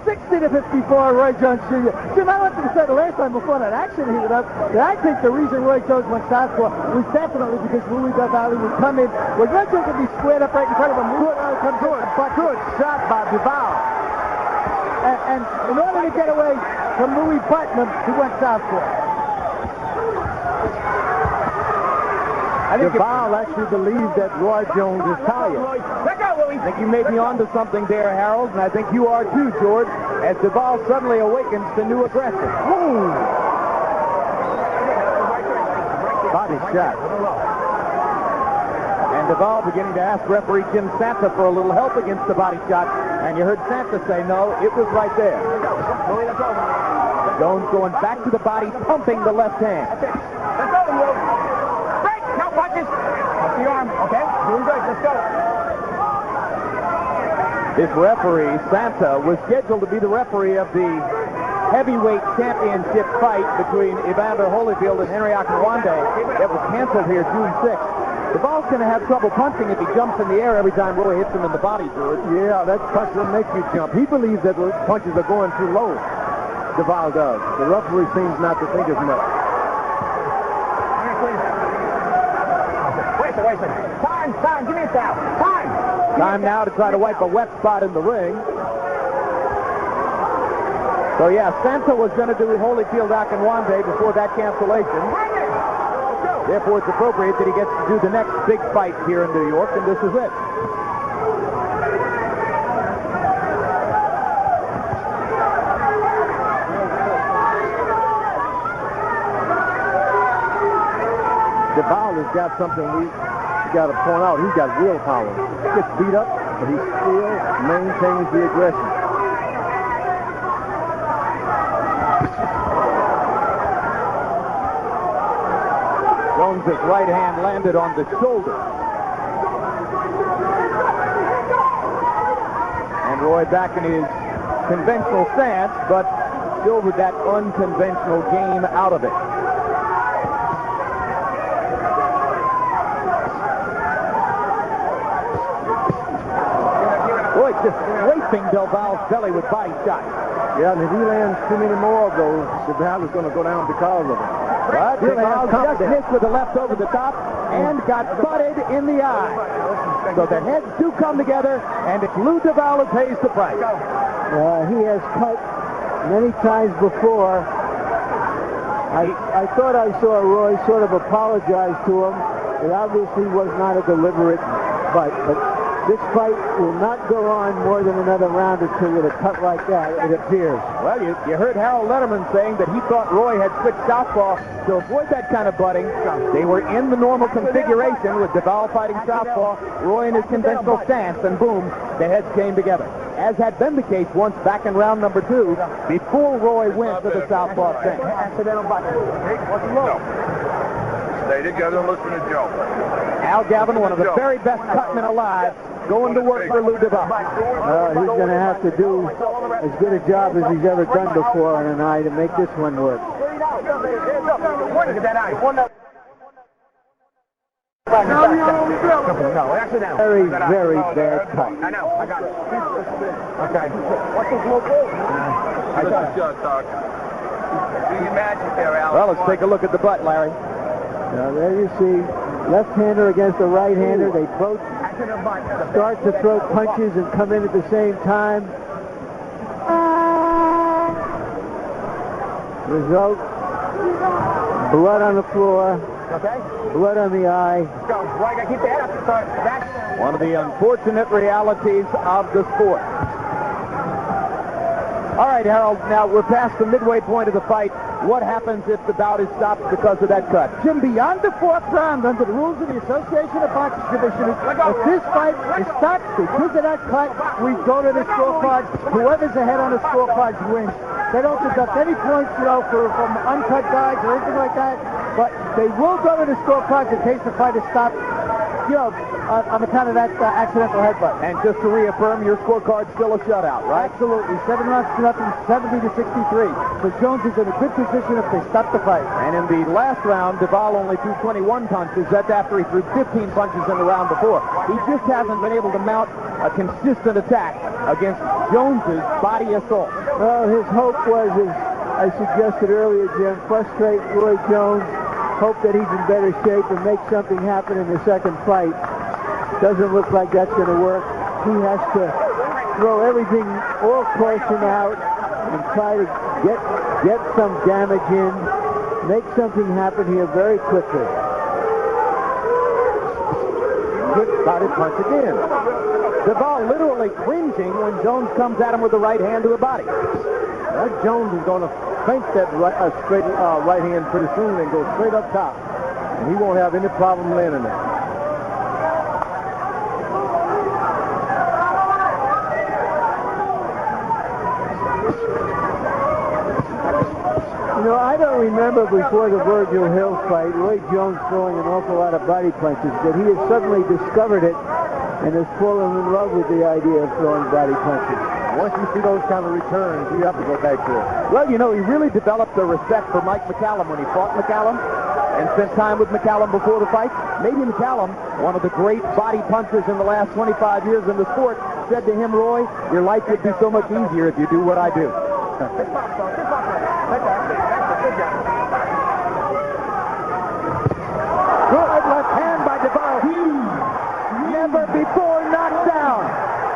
60-54, Roy Jones Jr. Jim, I wanted to say the last time before that action heated up that I think the reason Roy Jones went southpaw was definitely because Louis Duval would come in. When Roy Jones would be squared up right in front of him, good shot by Duval. And in order to get away from Louis Putnam, he went southpaw. I think Duval actually believes that Roy Jones is tired. I think you may be onto something there, Harold, and I think you are too, George, as Duval suddenly awakens to new aggression. Ooh. Body shot. And Duval beginning to ask referee Jim Santa for a little help against the body shot, and you heard Santa say no, it was right there. Jones going back to the body, pumping the left hand. Let's go, Will. Break! No punches! Up the arm, okay? Doing good, let's go. This referee, Santa, was scheduled to be the referee of the heavyweight championship fight between Evander Holyfield and Henry Akinwande that was canceled here June 6th. Duval's going to have trouble punching if he jumps in the air every time Roy hits him in the body, George. Yeah, that punch will make you jump. He believes that the punches are going too low. Duval does. The referee seems not to think as much. Wait a second. Time, give me a foul. Time now to try to wipe a wet spot in the ring. So yeah, Santa was going to do Holyfield Akinwande before that cancellation. Therefore, it's appropriate that he gets to do the next big fight here in New York, and this is it. Duval has got something we got to point out. He's got willpower. He gets beat up, but he still maintains the aggression. Jones's right hand landed on the shoulder. And Roy back in his conventional stance, but still with that unconventional game out of it. Roy just raping Del Val's belly with body shots. Yeah, and if he lands too many more of those, Del is going to go down because of it. But Del Val just missed with the left over the top and got butted in the eye. So the heads do come together, and it's Lou DeVal who pays the price. He has cut many times before. I thought I saw Roy sort of apologize to him. It obviously was not a deliberate fight, but this fight will not go on more than another round or two with a cut like that, it appears. Well, you heard Harold Letterman saying that he thought Roy had switched southpaw to avoid that kind of butting. They were in the normal configuration with DeVal fighting southpaw, Roy in his conventional stance, and boom, the heads came together. As had been the case once back in round number 2, before Roy went to the southpaw stance. Accidental button. What's the low? Stay together and listen to Joe. Al Gavin, one of the very best cutmen alive, going to work for Lou DeVal. He's going to have to do as good a job as he's ever done before on an eye to make this one work. No, accidental. Very, very bad cut. I know, I got it. Okay. What's this low ball? I got it. Doc. Do your magic there, Al. Well, let's take a look at the butt, Larry. Now, there you see, left-hander against a right-hander. They both start to throw punches and come in at the same time. Result, blood on the floor, blood on the eye. Keep the head up to start. One of the unfortunate realities of the sport. All right, Harold, now we're past the midway point of the fight. What happens if the bout is stopped because of that cut? Jim, beyond the 4th round, under the rules of the Association of Boxing Commissioners, if this fight is stopped because of that cut, we go to the scorecards. Whoever's ahead on the scorecards wins. They don't deduct any points, from uncut guys or anything like that, but they will go to the scorecards in case the fight is stopped, on account of that accidental headbutt. And just to reaffirm, your scorecard's still a shutout, right? Absolutely. 7 rounds to nothing, 70-63. So Jones is in a good position if they stop the fight. And in the last round, DeVal only threw 21 punches. That's after he threw 15 punches in the round before. He just hasn't been able to mount a consistent attack against Jones's body assault. Well, his hope was, as I suggested earlier, Jim, frustrate Roy Jones, hope that he's in better shape and make something happen in the second fight. Doesn't look like that's going to work. He has to throw everything, all caution out, and try to get some damage in, make something happen here very quickly. Good body punch again. DeVal literally cringing when Jones comes at him with the right hand to the body. Jones is going to feint that straight right hand pretty soon and go straight up top. And he won't have any problem landing it. I don't remember before the Virgil Hill fight, Roy Jones throwing an awful lot of body punches, but he has suddenly discovered it and has fallen in love with the idea of throwing body punches. Once you see those kind of returns, you have to go back to it. Well, he really developed a respect for Mike McCallum when he fought McCallum and spent time with McCallum before the fight. Maybe McCallum, one of the great body punchers in the last 25 years in the sport, said to him, Roy, your life would be so much easier if you do what I do. Good left hand by DeVal. Never before knocked down.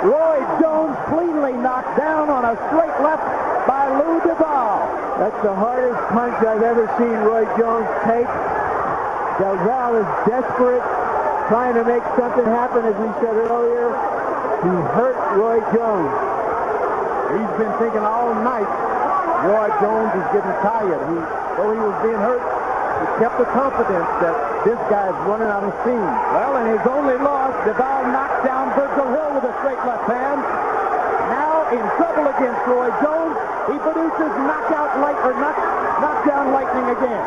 Roy Jones cleanly knocked down on a straight left by Lou DeVal. That's the hardest punch I've ever seen Roy Jones take. DeVal is desperate, trying to make something happen, as we said earlier. He hurt Roy Jones. He's been thinking all night Roy Jones is getting tired. Though he was being hurt, he He kept the confidence that this guy is running out of steam. Well, in his only loss, Duval knocked down Virgil Hill with a straight left hand. Now in trouble against Roy Jones, he produces knockdown lightning again.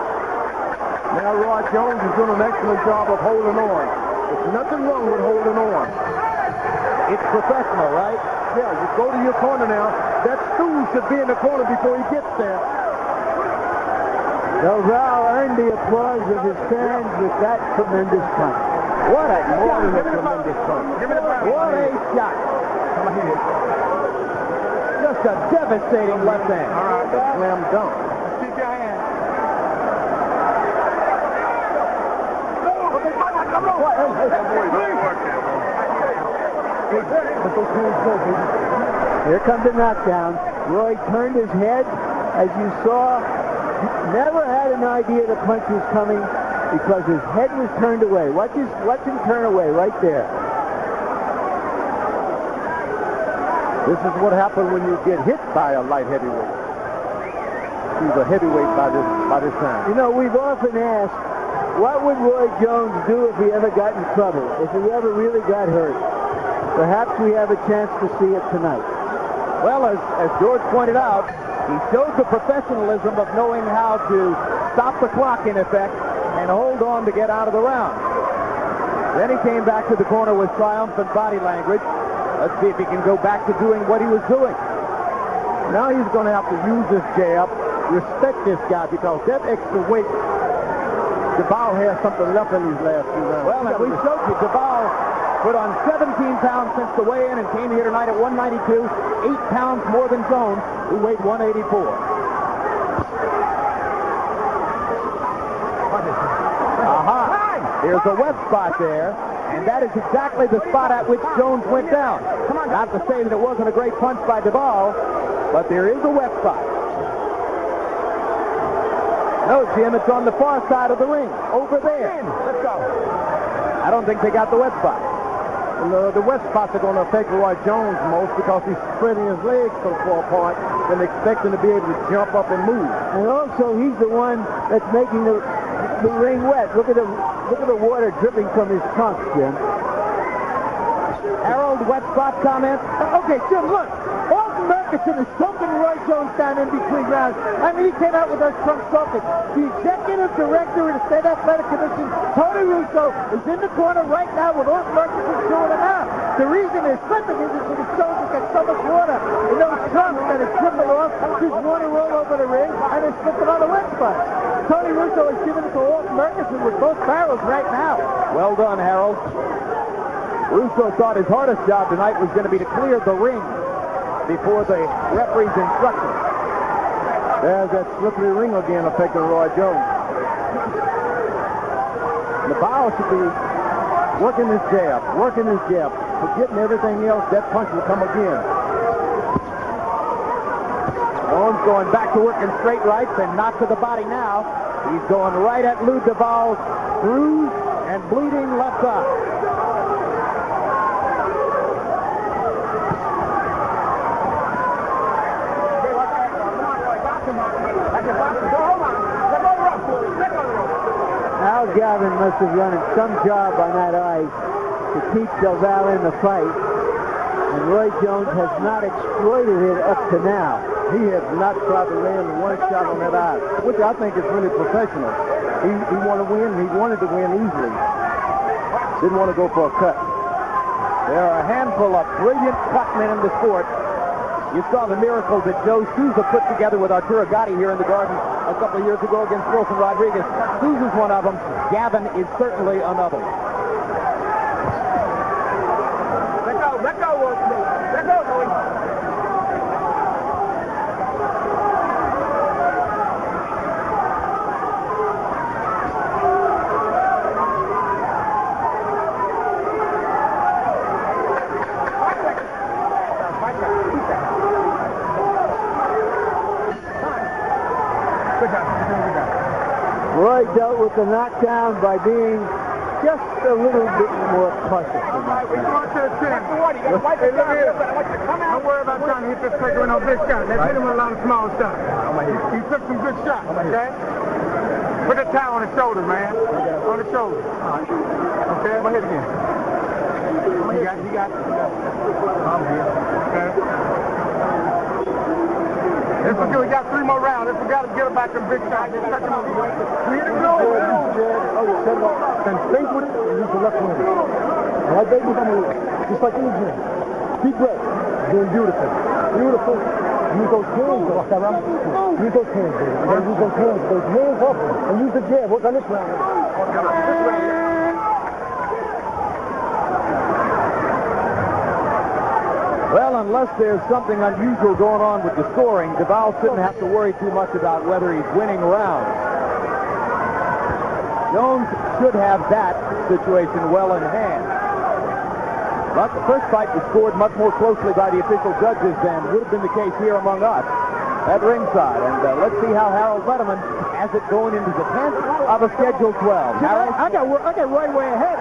Now Roy Jones is doing an excellent job of holding on. There's nothing wrong with holding on. It's professional, right? Yeah, you go to your corner now. That stool should be in the corner before he gets there. Duval earned the applause of his fans with that tremendous punch. What a tremendous punch. What a shot. Just a devastating left hand. All right, a slam dunk. Keep your hand. Here comes the knockdown. Roy turned his head, as you saw. Never had an idea the punch was coming because his head was turned away. Watch him turn away right there. This is what happened when you get hit by a light heavyweight. He's a heavyweight by this time. You know, we've often asked, what would Roy Jones do if he ever got in trouble, if he ever really got hurt? Perhaps we have a chance to see it tonight. Well, as George pointed out, he showed the professionalism of knowing how to stop the clock, in effect, and hold on to get out of the round. Then he came back to the corner with triumphant body language. Let's see if he can go back to doing what he was doing. Now he's going to have to use this jab, respect this guy, because that extra weight, Duval has something left in these last few rounds. Well, and we showed you, Duval put on 17 pounds since the weigh-in and came here tonight at 192, 8 pounds more than Jones, who weighed 184. Aha! There's a wet spot there, and that is exactly the spot at which Jones went down. Not to say that it wasn't a great punch by Duval, but there is a wet spot. No, Jim, it's on the far side of the ring, over there. Let's go. I don't think they got the wet spot. The wet spots are going to affect Roy Jones most because he's spreading his legs so far apart and expecting to be able to jump up and move. And also, he's the one that's making the ring wet. Look at the water dripping from his trunk, Jim. Harold, wet spot comment? Okay, Jim, look. Alton Murchison is choking Roy Jones down in between rounds. I mean, he came out with those trunks soaking. The executive director of the State Athletic Commission, Tony Russo, is in the corner right now with Alton Murchison chewing him out. The reason they're slipping is because Jones has got so much water in those trunks that it's dripping off. There's water all over the ring, and it's slipping on the wet spot. Tony Russo is giving it to Alton Murchison with both barrels right now. Well done, Harold. Russo thought his hardest job tonight was going to be to clear the ring before the referee's instructions. There's that slippery ring again affecting Roy Jones. Nabor should be working his jab, forgetting everything else. That punch will come again. Jones going back to working straight rights and not to the body now. He's going right at Lou Duval's bruised and bleeding left eye. Al Gavin must have done some job on that eye to keep Duval in the fight. And Roy Jones has not exploited it up to now. He has not tried to land one shot on that eye, which I think is really professional. He wanted to win. He wanted to win easily. Didn't want to go for a cut. There are a handful of brilliant cutmen in the sport. You saw the miracle that Joe Souza put together with Arturo Gatti here in the Garden a couple of years ago against Wilson Rodriguez. Souza's one of them. Gavin is certainly another. Let go, Roy. Let go, Roy. Roy dealt with the knockdown by being just a little bit more cautious. Don't worry about trying to hit this figure with no big shot. Let's hit him with a lot of small shots. He took some good shots, okay? Put the towel on his shoulders, man. On his shoulders. Okay, go ahead again. You got it. I'm here. Okay. If we got 3 more rounds, if we got to get him back in big shots, just touch him on the way. Clear to go. And think with it, and use the left hand. Right, baby, just like in the gym. Deep breath. Doing beautiful. Beautiful. Use those hands, use those hands, baby. You gotta use those hands up, and use the jab. Work on this round. Well, unless there's something unusual going on with the scoring, Duval shouldn't have to worry too much about whether he's winning rounds. Jones should have that situation well in hand. But the first fight was scored much more closely by the official judges than would have been the case here among us at ringside. And let's see how Harold Letterman has it going into the 10th of a scheduled 12. Harold? I got right way ahead.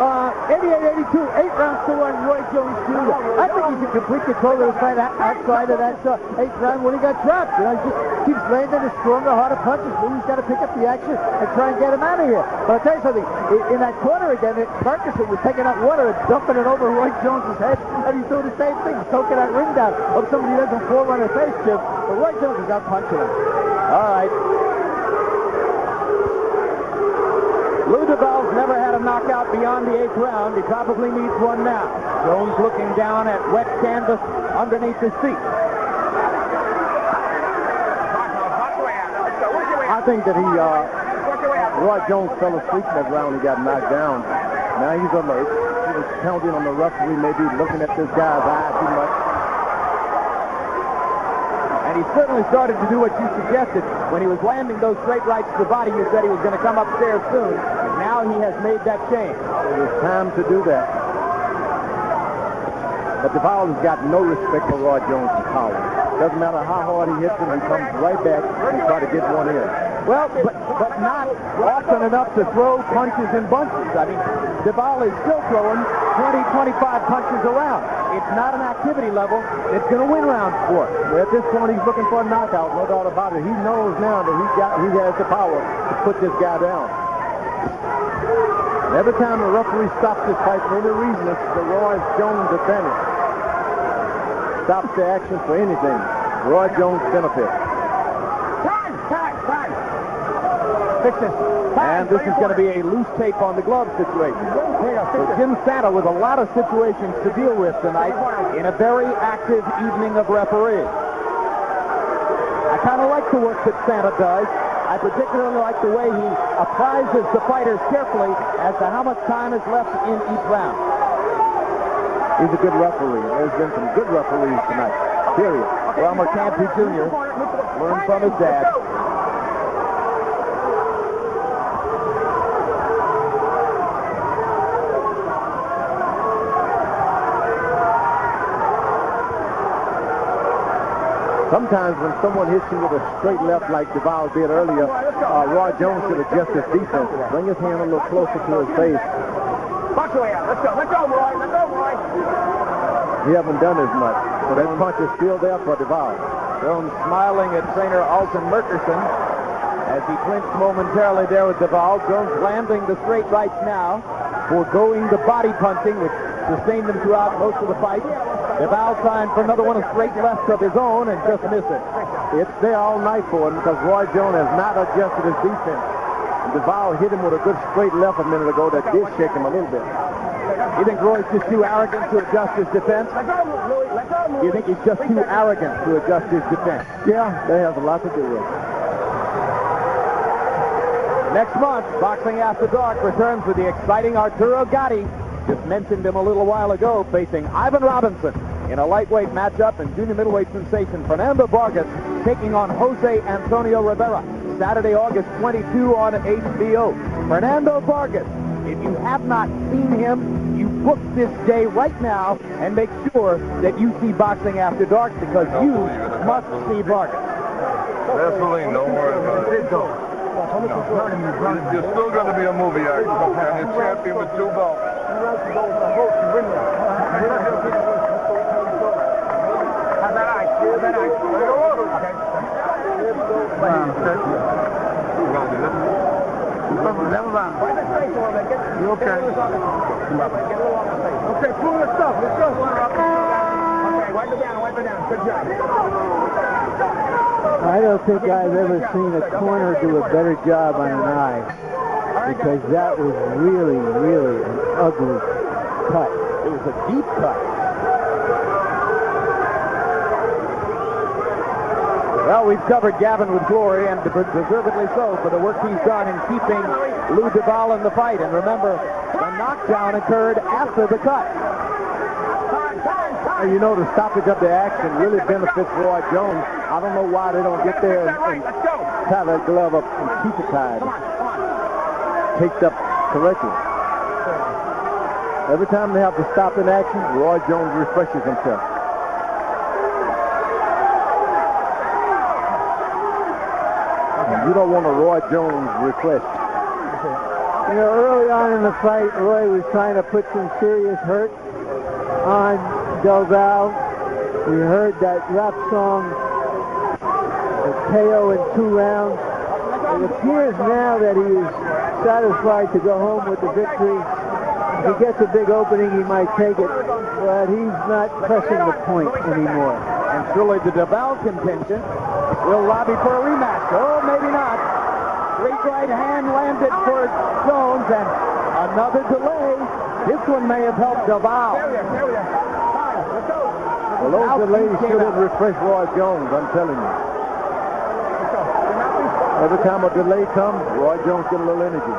88-82, 8 rounds to 1, Roy Jones Jr. I think he's in complete control of the fight outside of that 8th round when he got dropped. You know, he just keeps landing his stronger, harder punches. Maybe he's got to pick up the action and try and get him out of here. But I'll tell you something, in that corner again, Ferguson was taking out water and dumping it over Roy Jones' head, and he's doing the same thing. He's soaking that ring down. Hope somebody doesn't fall on his face, Jim. But Roy Jones is out punching him. All right. Lou Duval's never had a knockout beyond the 8th round. He probably needs one now. Jones looking down at wet canvas underneath his feet. I think that Roy Jones fell asleep in that round. He got knocked down. Now he's alert. He was counting on the referee, maybe looking at this guy's eye too much. And he certainly started to do what you suggested. When he was landing those straight rights to the body, you said he was going to come upstairs soon. Now he has made that change. It was time to do that. But Duval has got no respect for Roy Jones' power. Doesn't matter how hard he hits him, he comes right back and try to get one in. Well, but not often enough to throw punches and bunches. I mean, Duval is still throwing 20, 25 punches around. It's not an activity level that's going to win rounds for him. Well, at this point, he's looking for a knockout, no doubt about it. He knows now that he has the power to put this guy down. And every time the referee stops this fight for any reason, it's the Roy Jones advantage. Stops the action for anything. Roy Jones benefits. Time. Fix this. And this is going to be a loose tape on the glove situation. So Jim Santa with a lot of situations to deal with tonight in a very active evening of refereeing. I kind of like the work that Santa does. I particularly like the way he apprises the fighters carefully as to how much time is left in each round. He's a good referee. There's been some good referees tonight. Period. Elmer Campy Jr. learned from his dad. Sometimes when someone hits you with a straight left like Duval did earlier, Roy Jones should adjust his defense. Bring his hand a little closer to his face. Box away out. Let's go, Roy. He hasn't done as much, so that punch is still there for Duval. Jones smiling at trainer Alton Merkerson as he clinched momentarily there with Duval. Jones landing the straight rights now, foregoing the body punching, which sustained him throughout most of the fight. Duval trying for another one of straight lefts of his own and just missed it. It's there all night for him because Roy Jones has not adjusted his defense. Duval hit him with a good straight left a minute ago that did shake him a little bit. You think Roy's just too arrogant to adjust his defense? You think he's just too arrogant to adjust his defense? Yeah, that has a lot to do with it. Next month, Boxing After Dark returns with the exciting Arturo Gatti. Just mentioned him a little while ago, facing Ivan Robinson in a lightweight matchup, and junior middleweight sensation Fernando Vargas taking on Jose Antonio Rivera. Saturday, August 22 on HBO. Fernando Vargas, if you have not seen him, you book this day right now and make sure that you see Boxing After Dark because you must see Vargas. Absolutely, no worries about it. You're still going to be a movie actor, and you're champion with 2 belts. How's that ice? Okay. Okay, pull this stuff. Let's go. Okay, wipe it down. Good job. I don't think I've ever seen a corner do a better job on an eye, because that was really, really an ugly cut. It was a deep cut. Well, we've covered Gavin with glory, and deservedly so, for the work he's done in keeping Lou Duval in the fight. And remember, the knockdown occurred after the cut. You know, the stoppage of the action really benefits Roy Jones. I don't know why they don't get there and tie that glove up and keep it tied. Taped up correctly. Every time they have to stop in action, Roy Jones refreshes himself. And you don't want a Roy Jones refresh. You know, early on in the fight, Roy was trying to put some serious hurt on Del Val. We heard that rap song, KO in 2 rounds. It appears now that he is satisfied to go home with the victory. If he gets a big opening, he might take it, but he's not pressing the point anymore. And surely the Duval contingent will lobby for a rematch. Oh, maybe not. Great right hand landed for Jones, and another delay. This one may have helped Duval. Well, those delays should have refreshed Roy Jones, I'm telling you. Every time a delay comes, Roy Jones gets a little energy.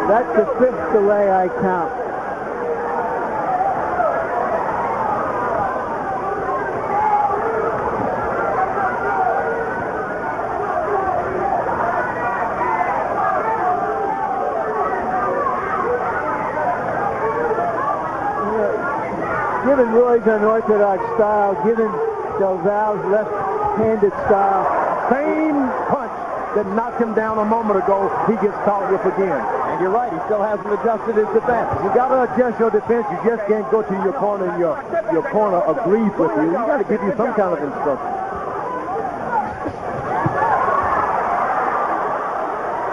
That's the 5th delay I count. Given Roy's unorthodox style, given Del Val's left-handed style, Same punch that knocked him down a moment ago, he gets caught with again. And you're right, he still hasn't adjusted his defense. You got to adjust your defense. You just can't go to your corner and your corner agrees with you. You got to give you some kind of instruction.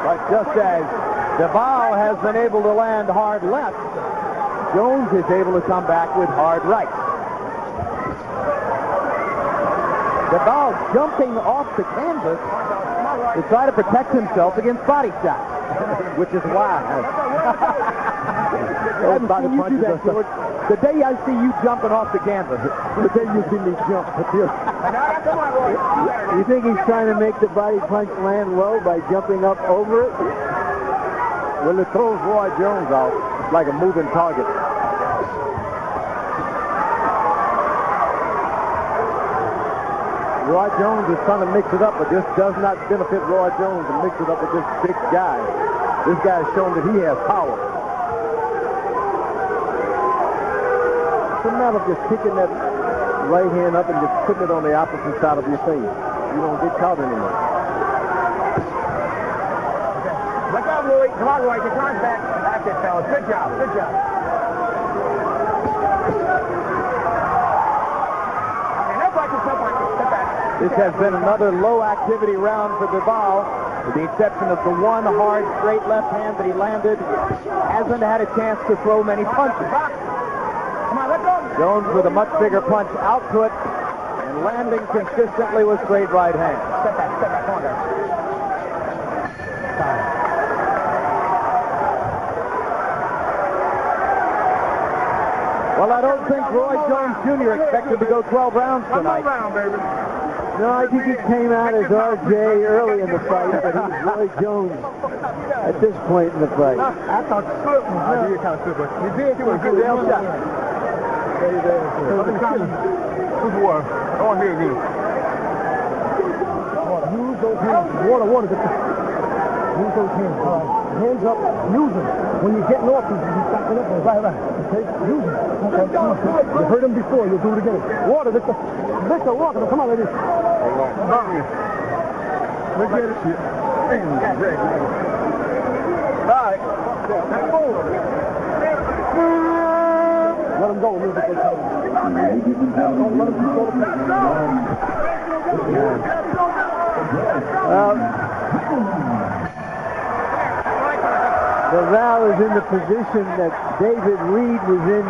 But just as Duval has been able to land hard left, Jones is able to come back with hard right. Duval jumping off the canvas to try to protect himself against body shots, which is why Those body punches are so... The day I see you jumping off the canvas, the day you see me jump. you think he's trying to make the body punch land low by jumping up over it? Well, it throws Roy Jones out like a moving target. Roy Jones is trying to mix it up, but this does not benefit Roy Jones to mix it up with this big guy. This guy has shown that he has power. It's a matter of just picking that right hand up and just putting it on the opposite side of your face. You don't get caught anymore. Look out, Louie. Come on, Roy. Get your arms back. That's it, fellas. Good job. Good job. This has been another low-activity round for Duval, with the exception of the one hard, straight left hand that he landed. Hasn't had a chance to throw many punches. Come on, let's go. Jones with a much bigger punch output and landing consistently with straight right hand. Step back, come on, guys. Well, I don't think Roy Jones Jr. expected to go 12 rounds tonight. One round, baby. No, I think he came out as RJ early in the fight, but he's Roy Jones at this point in the fight. I thought you slipped. I did kind of slip, but you did. You were a good damn shot. Who's the water? I want to hear it again. Use those hands. Water. Use those hands. Hands up. Use them. When you're getting off, you're backing up. Right. Okay? Use them. Okay. You heard him before. You'll do it again. Water, Victor. Water. Come on, ladies. Look at this shit. All right. Let him go. Don't let him Del Valle is in the position that David Reed was in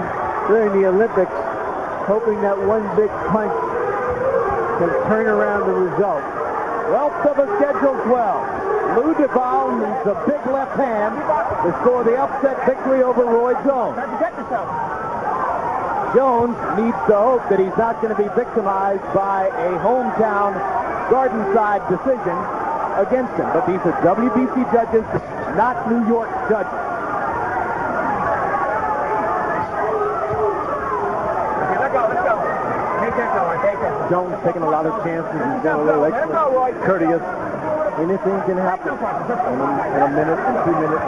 during the Olympics, hoping that one big punch can turn around the result. 12th of a scheduled 12. Lou DeVal needs a big left hand to score the upset victory over Roy Jones. Jones needs to hope that he's not going to be victimized by a hometown Gardenside decision against him. But these are WBC judges, not New York judges. Jones taking a lot of chances. He's been a little extra courteous. Anything can happen in a minute, in 2 minutes.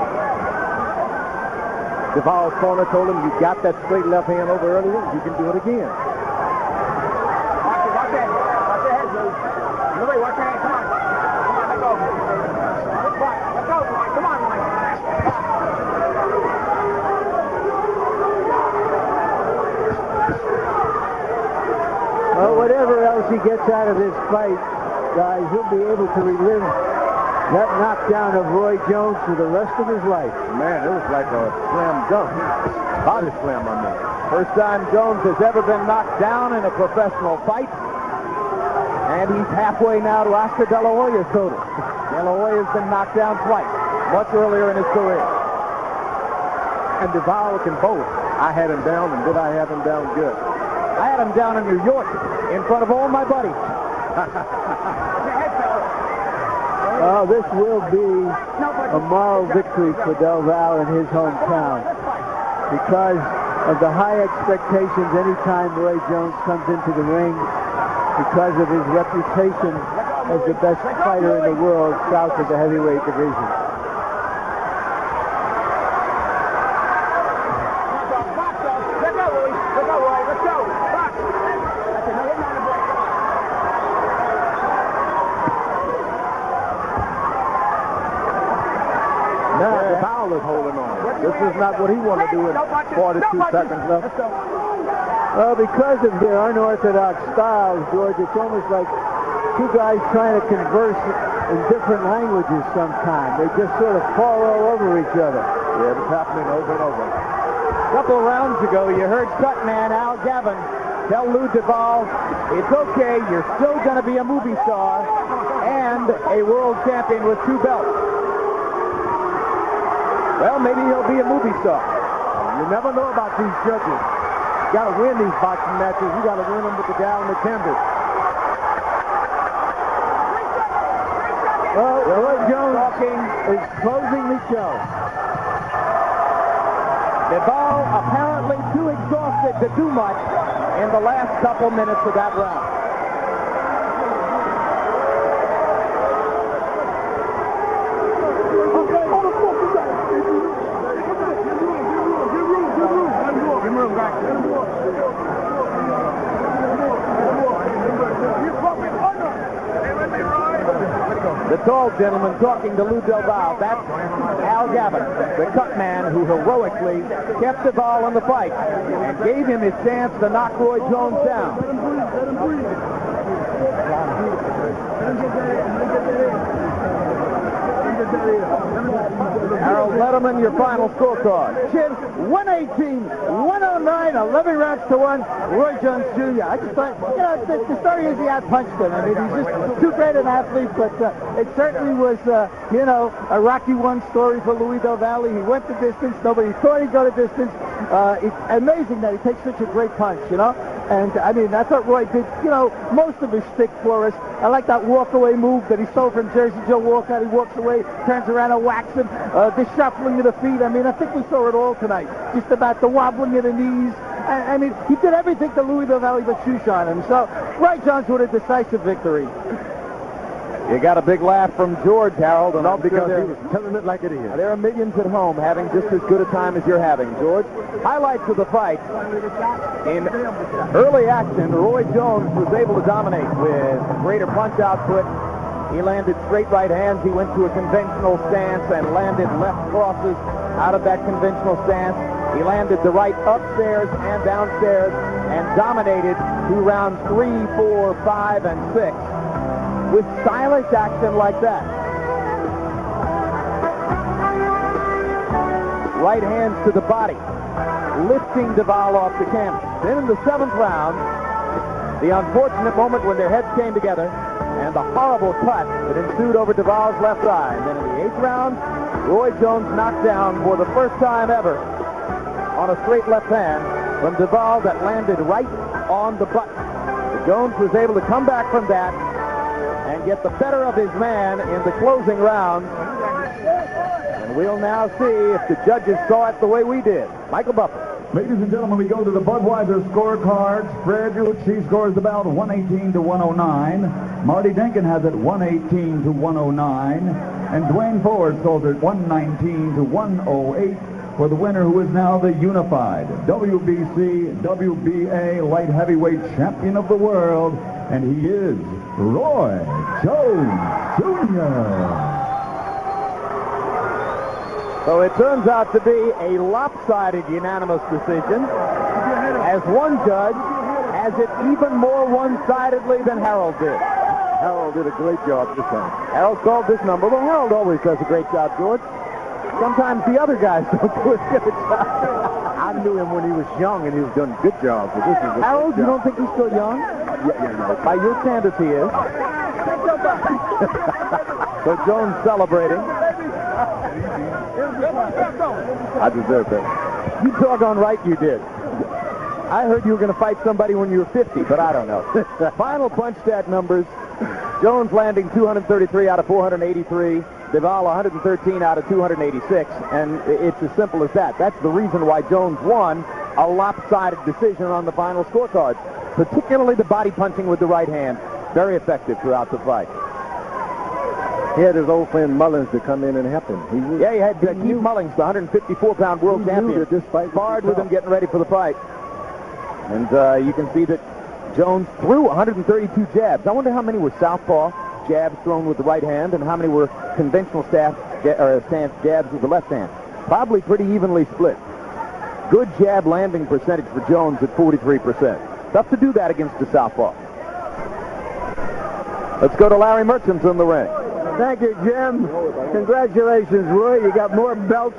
DeVal's corner told him, you got that straight left hand over earlier, you can do it again. Watch your head. Watch your head, Lou. Louis, watch your head. Come on. Come on, let go. Let go, Roy. Come on, Roy. Well, whatever else he gets out of this fight, guys, he'll be able to relive that knockdown of Roy Jones for the rest of his life. Man, it was like a slam dunk. Body slam, I mean. First time Jones has ever been knocked down in a professional fight. And he's halfway now to Oscar De La Hoya's total. De La Hoya's been knocked down twice, much earlier in his career. And DeVal can both. I had him down, and did I have him down good? I had him down in New York in front of all my buddies. Well, this will be a moral victory for Del Valle in his hometown because of the high expectations anytime Roy Jones comes into the ring, because of his reputation as the best fighter in the world south of the heavyweight division. This is not what he wanted to do in 42 seconds left. Well, because of their unorthodox styles, George, it's almost like two guys trying to converse in different languages sometimes. They just sort of fall all over each other. Yeah, it's happening over and over. A couple of rounds ago, you heard Cutman Al Gavin tell Lou DeVal, it's okay, you're still going to be a movie star and a world champion with 2 belts. Well, maybe he'll be a movie star. You never know about these judges. You got to win these boxing matches. You got to win them with the guy on the canvas. Well, Roy Jones is closing the show. DeVal apparently too exhausted to do much in the last couple minutes of that round. The tall gentleman talking to Lou DeVal. That's Al Gavin, the cut man who heroically kept DeVal in the fight and gave him his chance to knock Roy Jones down. Harold Letterman, your final scorecard. Chin, 118, 109, 11 rounds to 1. Roy Jones Jr. I just thought, the story is he outpunched him. I mean, he's just too great an athlete, but it certainly was, a Rocky I story for Louis Del Valle. He went the distance. Nobody thought he'd go the distance. It's amazing that he takes such a great punch, And, I mean, I thought Roy did, most of his stick for us. I like that walk-away move that he stole from Jersey Joe Walcott. He walks away, turns around and whacks him. The shuffling of the feet. I mean, I think we saw it all tonight. Just about the wobbling of the knees. I mean, he did everything to Louis Del Valle but shoot on him. So, Roy Jones with a decisive victory. You got a big laugh from George, Harold. And because he was telling it like it is. There are millions at home having just as good a time as you're having, George. Highlights of the fight. In early action, Roy Jones was able to dominate with greater punch output. He landed straight right hands. He went to a conventional stance and landed left crosses out of that conventional stance. He landed the right upstairs and downstairs and dominated through rounds 3, 4, 5, and 6 with silent action like that. right hands to the body, lifting Duval off the canvas. Then in the 7th round, the unfortunate moment when their heads came together and the horrible cut that ensued over Duval's left eye. And then in the 8th round, Roy Jones knocked down for the first time ever on a straight left hand from Duval that landed right on the button. Jones was able to come back from that and get the better of his man in the closing round. And we'll now see if the judges saw it the way we did. Michael Buffer. Ladies and gentlemen, we go to the Budweiser scorecards. Fred Ucci scores about 118 to 109. Marty Denkin has it 118 to 109. And Dwayne Ford scores it 119 to 108 for the winner, who is now the unified WBC, WBA light heavyweight champion of the world. And he is Roy Jones Jr. So it turns out to be a lopsided unanimous decision, as one judge has it even more one-sidedly than Harold did. Harold did a great job this time. Harold called this number. Well, Harold always does a great job, George. Sometimes the other guys don't do as good a job. I knew him when he was young, and he was doing a good job. But this is Harold, you don't think he's still young? Yeah, no. By your standards, he is. So Jones celebrating. I deserve that. You doggone right you did. I heard you were going to fight somebody when you were 50, but I don't know. Final punch stat numbers. Jones landing 233 out of 483. Duval 113 out of 286. And it's as simple as that. That's the reason why Jones won a lopsided decision on the final scorecard. Particularly the body punching with the right hand. Very effective throughout the fight. He had his old friend Mullins to come in and help him. He had Keith Mullins, the 154-pound world champion, sparred with him getting ready for the fight. And you can see that Jones threw 132 jabs. I wonder how many were southpaw jabs thrown with the right hand and how many were conventional stance jabs with the left hand. Probably pretty evenly split. Good jab landing percentage for Jones at 43%. Tough to do that against the southpaw. Let's go to Larry Merchants in the ring. Thank you, Jim. Congratulations, Roy. You got more belts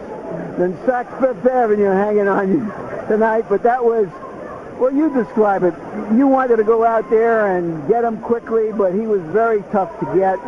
than Saks Fifth Avenue hanging on you tonight, but that was, well, you describe it. You wanted to go out there and get him quickly, but he was very tough to get.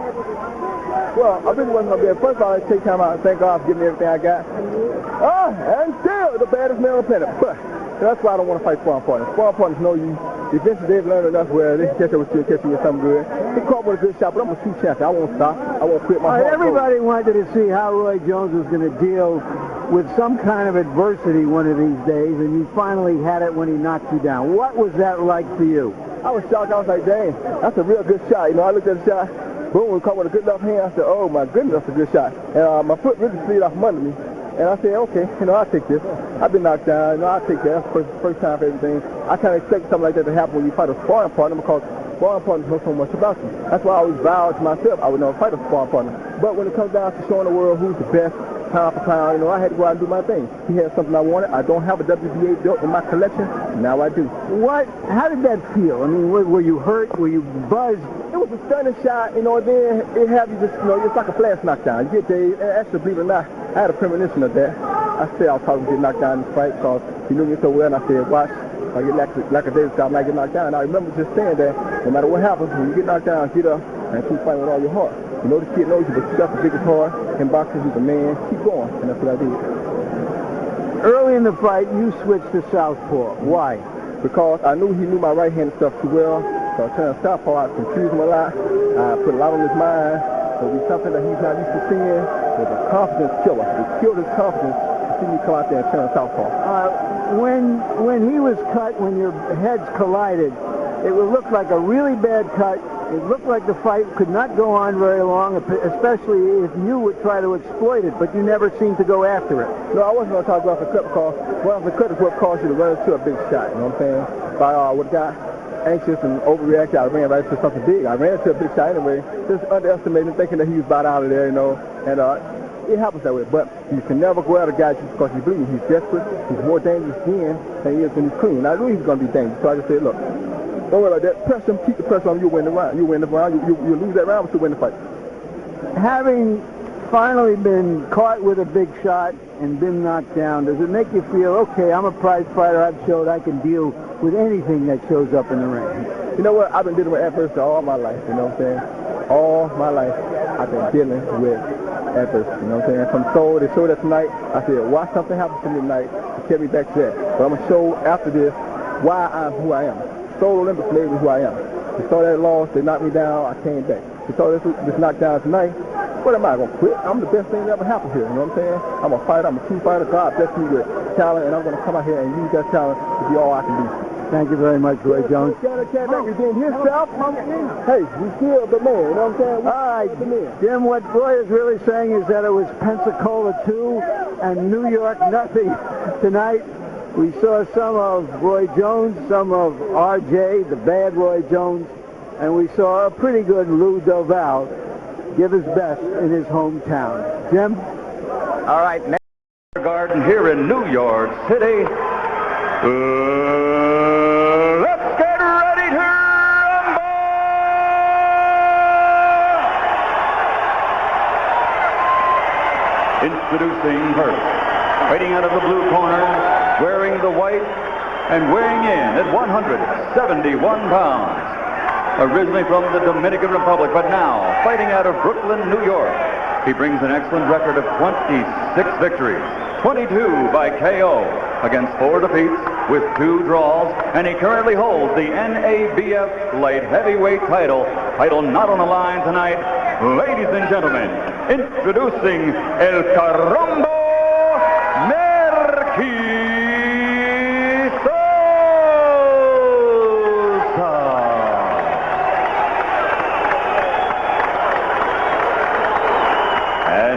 Well, I really wasn't going to be at first. I take time out and thank God for giving me everything I got. And still the baddest man on the planet. But that's why I don't want to fight sparring partners. Sparring partners know you. Eventually they've learned enough where they can catch up with you, catch you with something good. He caught me with a good shot, but I'm a shoot champion. I won't stop. I won't quit my heart. Everybody wanted to see how Roy Jones was going to deal with some kind of adversity one of these days, and you finally had it when he knocked you down. What was that like for you? I was shocked. I was like, dang, that's a real good shot. You know, I looked at the shot. Boom, caught with a good left hand. I said, oh my goodness, that's a good shot. And my foot really slid off from under me. And I said, okay, you know, I'll take this. I've been knocked down, you know, I'll take that. That's the first time for everything. I kind of expect something like that to happen when you fight a sparring partner, because sparring partners know so much about you. That's why I always vowed to myself I would never fight a sparring partner. But when it comes down to showing the world who's the best, pound for pound, you know, I had to go out and do my thing. He had something I wanted. I don't have a WBA belt in my collection. Now I do. How did that feel? I mean, were you hurt? Were you buzzed? It was a stunning shot, you know, and then it had you just, you know, it's like a flash knockdown. You get there, and actually, believe it or not, I had a premonition of that. I said I was probably going to get knocked down in this fight because he knew me so well, and I said, watch, if I get like a day, I might get knocked down. And I remember just saying that no matter what happens, when you get knocked down, get up and keep fighting with all your heart. You know, this kid knows you, but you got the biggest heart in boxing. He's a man. Keep going, and that's what I did. Early in the fight, you switched to southpaw. Why? Because I knew he knew my right-handed stuff too well. So I turned southpaw. I confused him a lot. I put a lot on his mind. It would be something that he's not used to seeing. It was a confidence killer. It killed his confidence to see me come out there and turn southpaw. When he was cut, when your heads collided, it would look like a really bad cut. It looked like the fight could not go on very long, especially if you would try to exploit it, but you never seemed to go after it. No, I wasn't going to talk about the cut because the cut is what caused you to run into a big shot, you know what I'm saying? If I would have got anxious and overreacted, I ran right into something big. I ran into a big shot anyway, just underestimating, thinking that he was about out of there, you know, and it happens that way. But you can never go out a guy just because he's bleeding. He's desperate. He's more dangerous then than he is when he's clean. I knew he was going to be dangerous, so I just said, look, don't worry about that. Press him, keep the pressure on him, you'll win the round. You win the round, you lose that round, but you win the fight. Having finally been caught with a big shot and been knocked down, does it make you feel, okay, I'm a prize fighter, I've showed I can deal with anything that shows up in the ring? You know what? I've been dealing with adversity all my life, you know what I'm saying? All my life, I've been dealing with adversity, you know what I'm saying? From Seoul, they showed that tonight. I said, why something happened to me tonight to carry me back to that? But I'm going to show after this why I'm who I am. Seoul Olympics made me who I am. They saw that loss, they knocked me down, I came back. They saw this knockdown tonight. What am I going to quit? I'm the best thing that ever happened here, you know what I'm saying? I'm a fighter, I'm a true fighter. God bless me with talent, and I'm going to come out here and use that talent to be all I can be. Thank you very much, Roy Jones. Redeem himself. Hey, we still the man, you know what I'm saying? All right, Jim, what Roy is really saying is that it was Pensacola 2 and New York nothing tonight. We saw some of Roy Jones, some of RJ, the bad Roy Jones, and we saw a pretty good Lou Doval give his best in his hometown. Jim? All right, next Garden here in New York City. Let's get ready to rumble! Introducing first, fighting out of the blue corner, wearing the white and weighing in at 171 pounds. Originally from the Dominican Republic, but now fighting out of Brooklyn, New York. He brings an excellent record of 26 victories, 22 by KO against 4 defeats with 2 draws, and he currently holds the NABF light heavyweight title not on the line tonight. Ladies and gentlemen, introducing El Carombo Merky.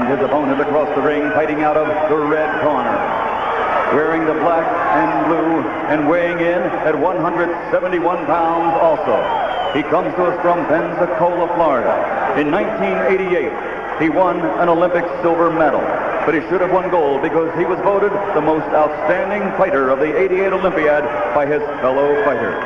His opponent across the ring, fighting out of the red corner, wearing the black and blue and weighing in at 171 pounds also. He comes to us from Pensacola, Florida. In 1988, he won an Olympic silver medal, but he should have won gold because he was voted the most outstanding fighter of the 88 Olympiad by his fellow fighters.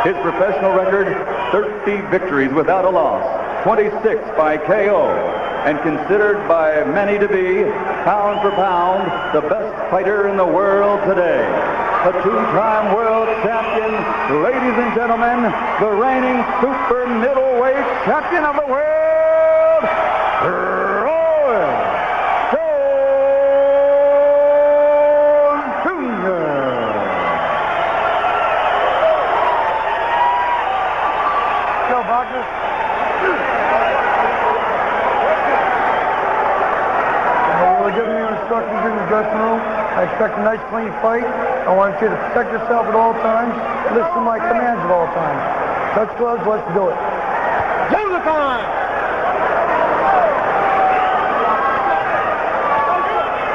His professional record, 30 victories without a loss, 26 by KO, and considered by many to be, pound for pound, the best fighter in the world today. A 2-time world champion, ladies and gentlemen, the reigning super middleweight champion of the world, Roy Jones Jr. Go, Bogner. We're giving you instructions in the dressing room. I expect a nice, clean fight. I want you to protect yourself at all times. Listen to my commands at all times. Touch gloves, let's do it. Jungle time!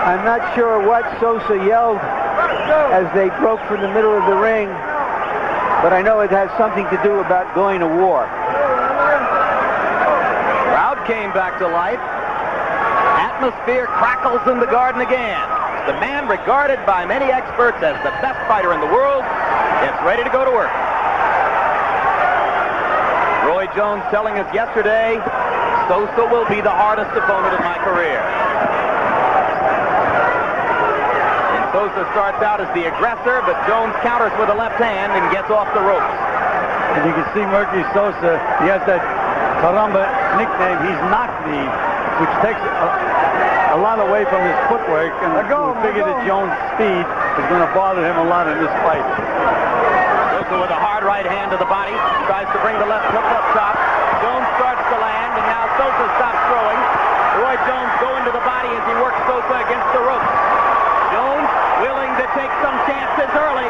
I'm not sure what Sosa yelled as they broke from the middle of the ring, but I know it has something to do about going to war. Crowd came back to life. Atmosphere crackles in the Garden again. The man regarded by many experts as the best fighter in the world gets ready to go to work. Roy Jones telling us yesterday, Sosa will be the hardest opponent of my career. And Sosa starts out as the aggressor, but Jones counters with a left hand and gets off the ropes. And you can see Merky Sosa, he has that Caramba nickname, he's knocked me, which takes a lot away from his footwork, and we figure that Jones' speed is going to bother him a lot in this fight. Sosa with a hard right hand to the body, tries to bring the left hook up top. Jones starts to land, and now Sosa stops throwing. Roy Jones going to the body as he works Sosa against the ropes. Jones willing to take some chances early.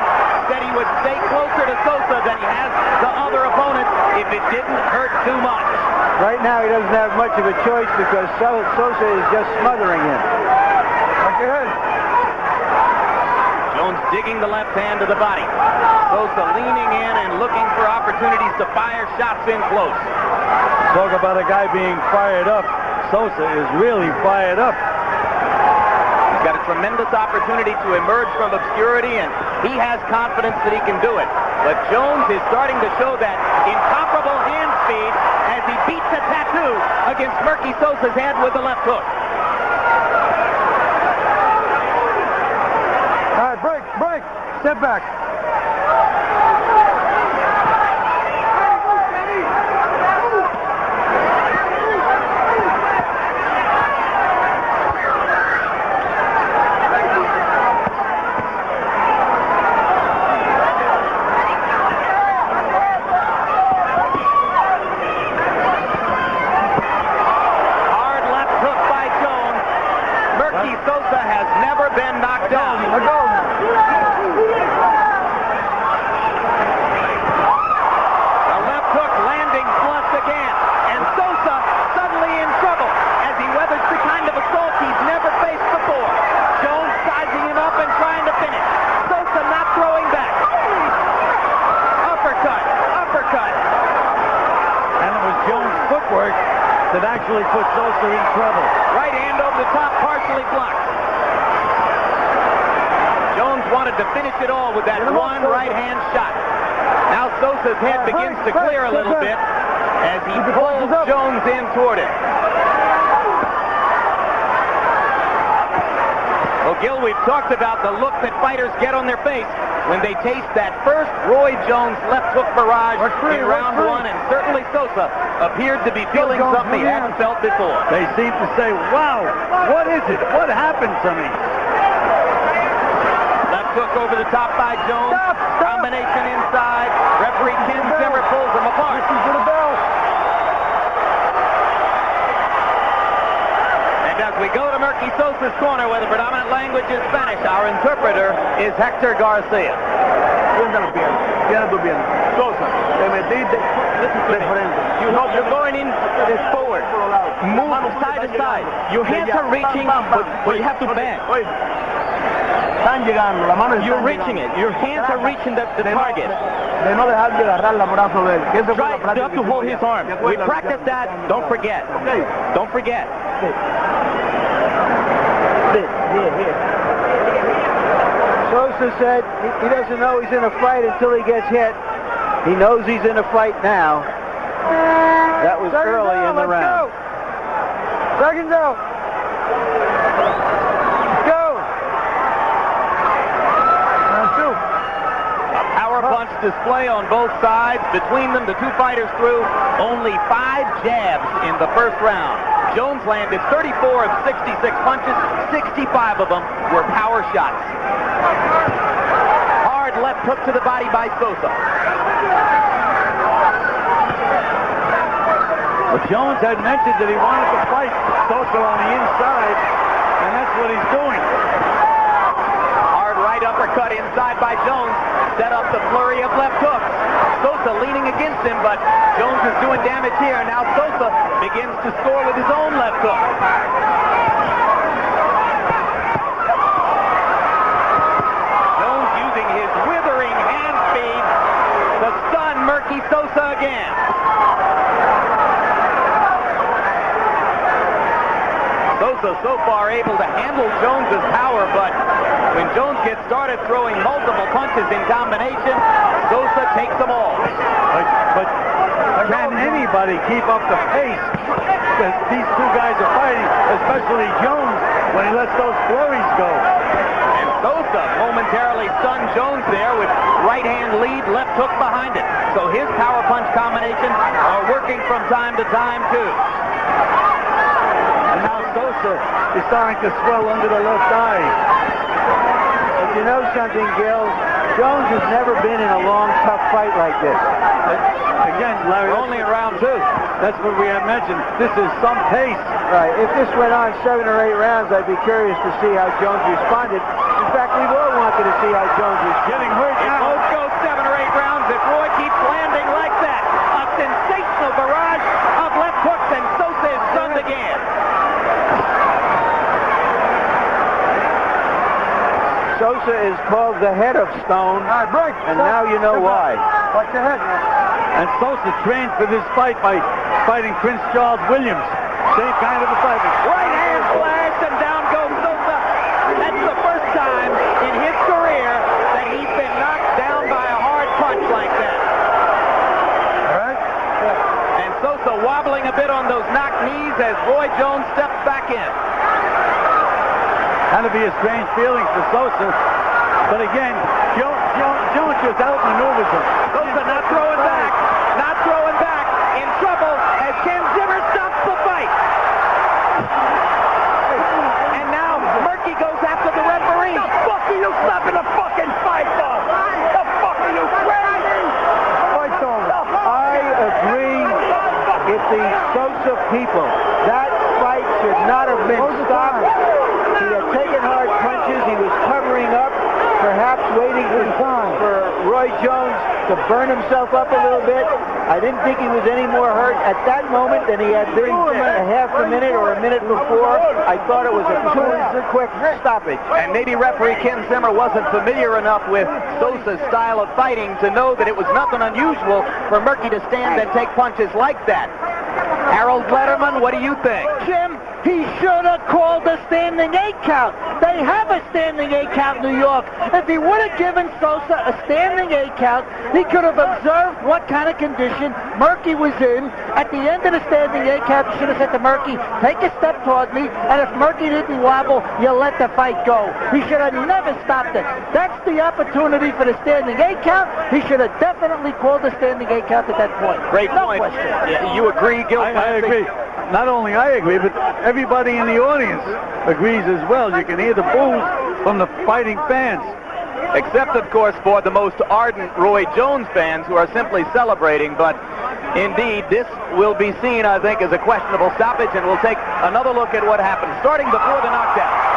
Said he would stay closer to Sosa than he has the other opponent if it didn't hurt too much. Right now he doesn't have much of a choice because Sosa is just smothering him. Back ahead. Jones digging the left hand to the body. Sosa leaning in and looking for opportunities to fire shots in close. Talk about a guy being fired up. Sosa is really fired up. He's got a tremendous opportunity to emerge from obscurity, and he has confidence that he can do it. But Jones is starting to show that incomparable hand speed as he beats a tattoo against Merky Sosa's head with the left hook. Break. Step back. That actually put Sosa in trouble. Right hand over the top, partially blocked. Jones wanted to finish it all with that one right hand shot. Now Sosa's head begins to clear a little bit as he pulls Jones in toward it. Well, Gil, we've talked about the look that fighters get on their face when they taste that first Roi Jones left hook barrage in round one, and certainly Sosa appeared to be feeling something he hadn't felt before. They seem to say, wow, what is it? What happened to me? Left hook over the top by Jones. Combination inside. Referee Ken Zimmer pulls them apart. And as we go to Murky Sosa's corner, where the predominant language is Spanish, our interpreter is Hector Garcia. Sosa, te metiste de frente. You're going in forward. Move side to side. Your hands are reaching, but you have to bend. Están llegando, la mano You're reaching it. Your hands are reaching the target. De no dejar de agarrar la brazo de él. Try not to hold his arm. We practice that. Don't forget. Don't forget. Sosa said he doesn't know he's in a fight until he gets hit. He knows he's in a fight now. That was early in the round. Seconds out. Go. Round two. A power punch display on both sides. Between them, the two fighters threw only 5 jabs in the first round. Jones landed 34 of 66 punches. 65 of them were power shots. Hard left hook to the body by Sosa. Well, Jones had mentioned that he wanted to fight Sosa on the inside, and that's what he's doing. Hard right uppercut inside by Jones. Set up the flurry of left hooks. Sosa leaning against him, but Jones is doing damage here. Now Sosa begins to score with his own left hook. Jones using his withering hand speed to stun Murky Sosa again. Sosa so far able to handle Jones's power, but when Jones gets started throwing multiple punches in combination, Sosa takes them all. But can anybody keep up the pace that these two guys are fighting, especially Jones, when he lets those flurries go? And Sosa momentarily stunned Jones there with right hand lead, left hook behind it. So his power punch combinations are working from time to time too. And now Sosa is starting to swell under the left eye. But you know something, Gil? Jones has never been in a long, tough fight like this. Again, Larry, we're only in round 2. That's what we have mentioned. This is some pace. Right. If this went on 7 or 8 rounds, I'd be curious to see how Jones responded. In fact, we've all wanted to see how Jones is getting hurt now. If both go 7 or 8 rounds, if Roy keeps landing like that, a sensational barrage of left hooks, and Sosa is stunned again. Sosa is called the head of stone, and now you know why. Watch your head, man. And Sosa trained for this fight by fighting Prince Charles Williams. Same kind of a fight. Right hand flash, and down goes Sosa. That's the first time in his career that he's been knocked down by a hard punch like that. All right. And Sosa wobbling a bit on those knocked knees as Roi Jones steps back in. Had to be a strange feeling for Sosa. But again, Jones just outmaneuvers him. Sosa not throwing back. Not throwing back. In trouble as Ken Zimmer stops the fight. And now Murky goes after the referee. The fuck are you stopping the fucking fight for? The fuck are you crazy? Fight's over. I agree with the Sosa people. That fight should not have been stopped. He had taken hard punches. He was covering up, perhaps waiting for Roy Jones to burn himself up a little bit. I didn't think he was any more hurt at that moment than he had been a half a minute or a minute before. I thought it was a quick stoppage. And maybe referee Ken Zimmer wasn't familiar enough with Sosa's style of fighting to know that it was nothing unusual for Murky to stand and take punches like that. Harold Letterman, what do you think? Jim, he should have called a standing 8 count. They have a standing 8 count in New York. If he would have given Sosa a standing 8 count, he could have observed what kind of condition Murky was in. At the end of the standing 8 count, he should have said to Murky, take a step toward me, and if Murky didn't wobble, you let the fight go. He should have never stopped it. That's the opportunity for the standing 8 count. He should have definitely called the standing 8 count at that point. Great point. You agree, Gil? I agree. Not only I agree, but everybody in the audience agrees as well. You can hear the boos from the fighting fans. Except, of course, for the most ardent Roy Jones fans who are simply celebrating. But indeed, this will be seen, I think, as a questionable stoppage, and we'll take another look at what happened, starting before the knockdown.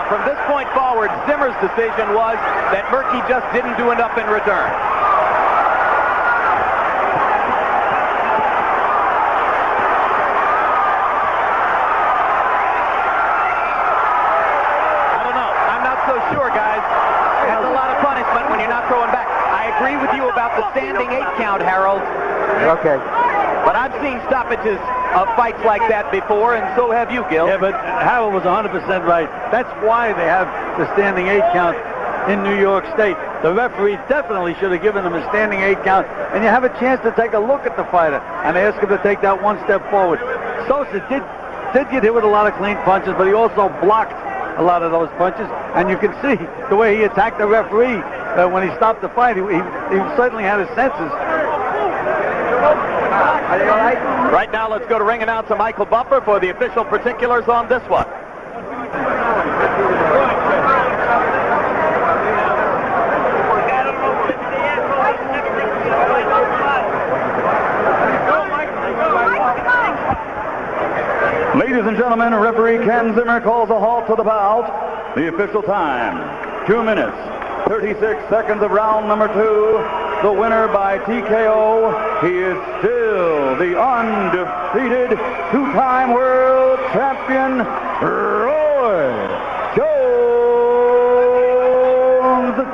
From this point forward, Zimmer's decision was that Murky just didn't do enough in return. I don't know. I'm not so sure, guys. That's a lot of punishment when you're not throwing back. I agree with you about the standing 8 count, Harold. Okay. But I've seen stoppages of fights like that before, and so have you, Gil. Yeah, but Harold was 100% right. That's why they have the standing 8 count in New York State. The referee definitely should have given him a standing 8 count, and you have a chance to take a look at the fighter and ask him to take that one step forward. Sosa did get hit with a lot of clean punches, but he also blocked a lot of those punches, and you can see the way he attacked the referee when he stopped the fight. He certainly had his senses. Are they all right? Right now, let's go to ring announcer Michael Buffer for the official particulars on this one. Ladies and gentlemen, referee Ken Zimmer calls a halt to the bout. The official time, 2 minutes, 36 seconds of round number 2. The winner by TKO, he is still the undefeated 2-time world champion, Roy Jones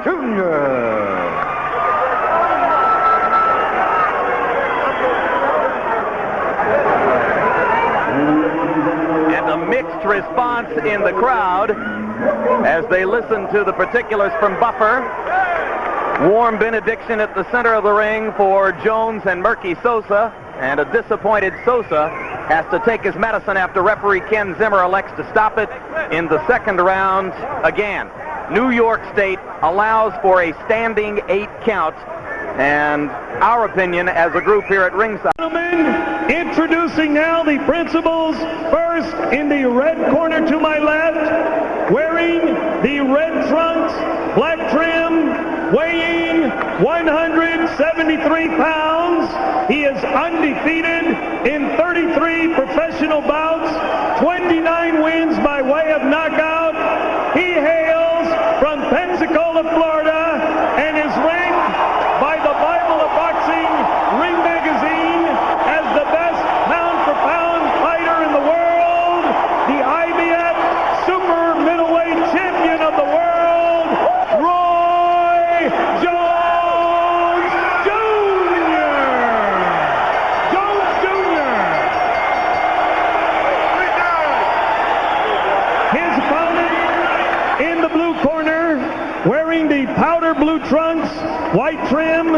Jr. And a mixed response in the crowd as they listen to the particulars from Buffer. Warm benediction at the center of the ring for Jones and Murky Sosa, and a disappointed Sosa has to take his medicine after referee Ken Zimmer elects to stop it in the second round again. New York State allows for a standing 8 count, and our opinion as a group here at ringside. Gentlemen, introducing now the principals. First, in the red corner to my left, wearing the red trunks, black trim, weighing 173 pounds. He is undefeated in 33 professional bouts, 29 wins by way of knockout. He hails from Pensacola, Florida, and is ranked by the Bible of Boxing Ring Magazine as the best pound-for-pound fighter in the world, the IBF Super Middleweight Champion of the world, Roy Jones Jr. Jones Jr. blue trunks, white trim,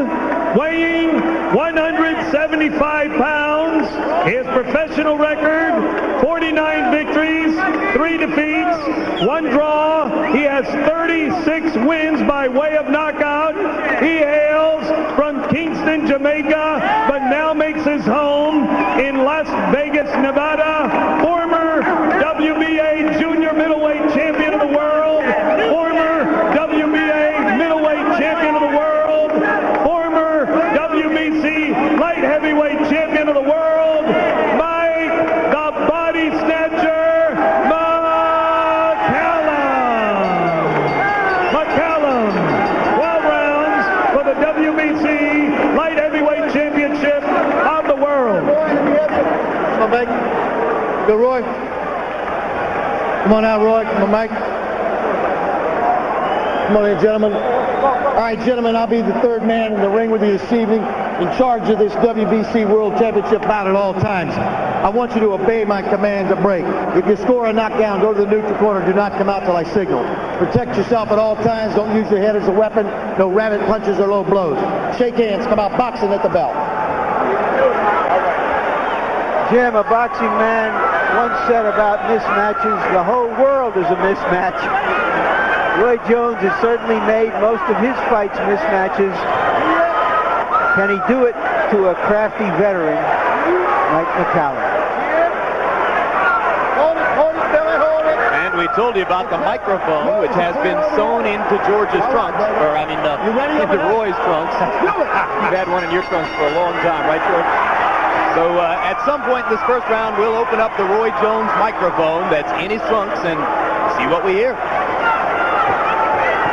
weighing 175 pounds. His professional record, 49 victories, 3 defeats, 1 draw. He has 36 wins by way of knockout. He hails from Kingston, Jamaica, but now makes his home in Las Vegas, Nevada. Former WBA junior middleweight champion of the world, former WBA middleweight champion of the world, former WBC light heavyweight champion of the world, Mike the Body Snatcher McCallum. 12 rounds for the WBC light heavyweight championship of the world. Come on, Mike. Go, Roy. Come on out, Roy. Come on, Mike. Come on in, gentlemen. All right, gentlemen, I'll be the third man in the ring with you this evening, in charge of this WBC World Championship bout at all times. I want you to obey my commands of break. If you score a knockdown, go to the neutral corner. Do not come out till I signal. Protect yourself at all times. Don't use your head as a weapon. No rabbit punches or low blows. Shake hands. Come out boxing at the bell. Jim, a boxing man once said about mismatches, the whole world is a mismatch. Roy Jones has certainly made most of his fights mismatches. Can he do it to a crafty veteran like McCallum? And we told you about the microphone, which has been sewn into George's trunks, into Roy's trunks. You've had one in your trunks for a long time, right, George? So at some point in this first round, we'll open up the Roy Jones microphone that's in his trunks and see what we hear.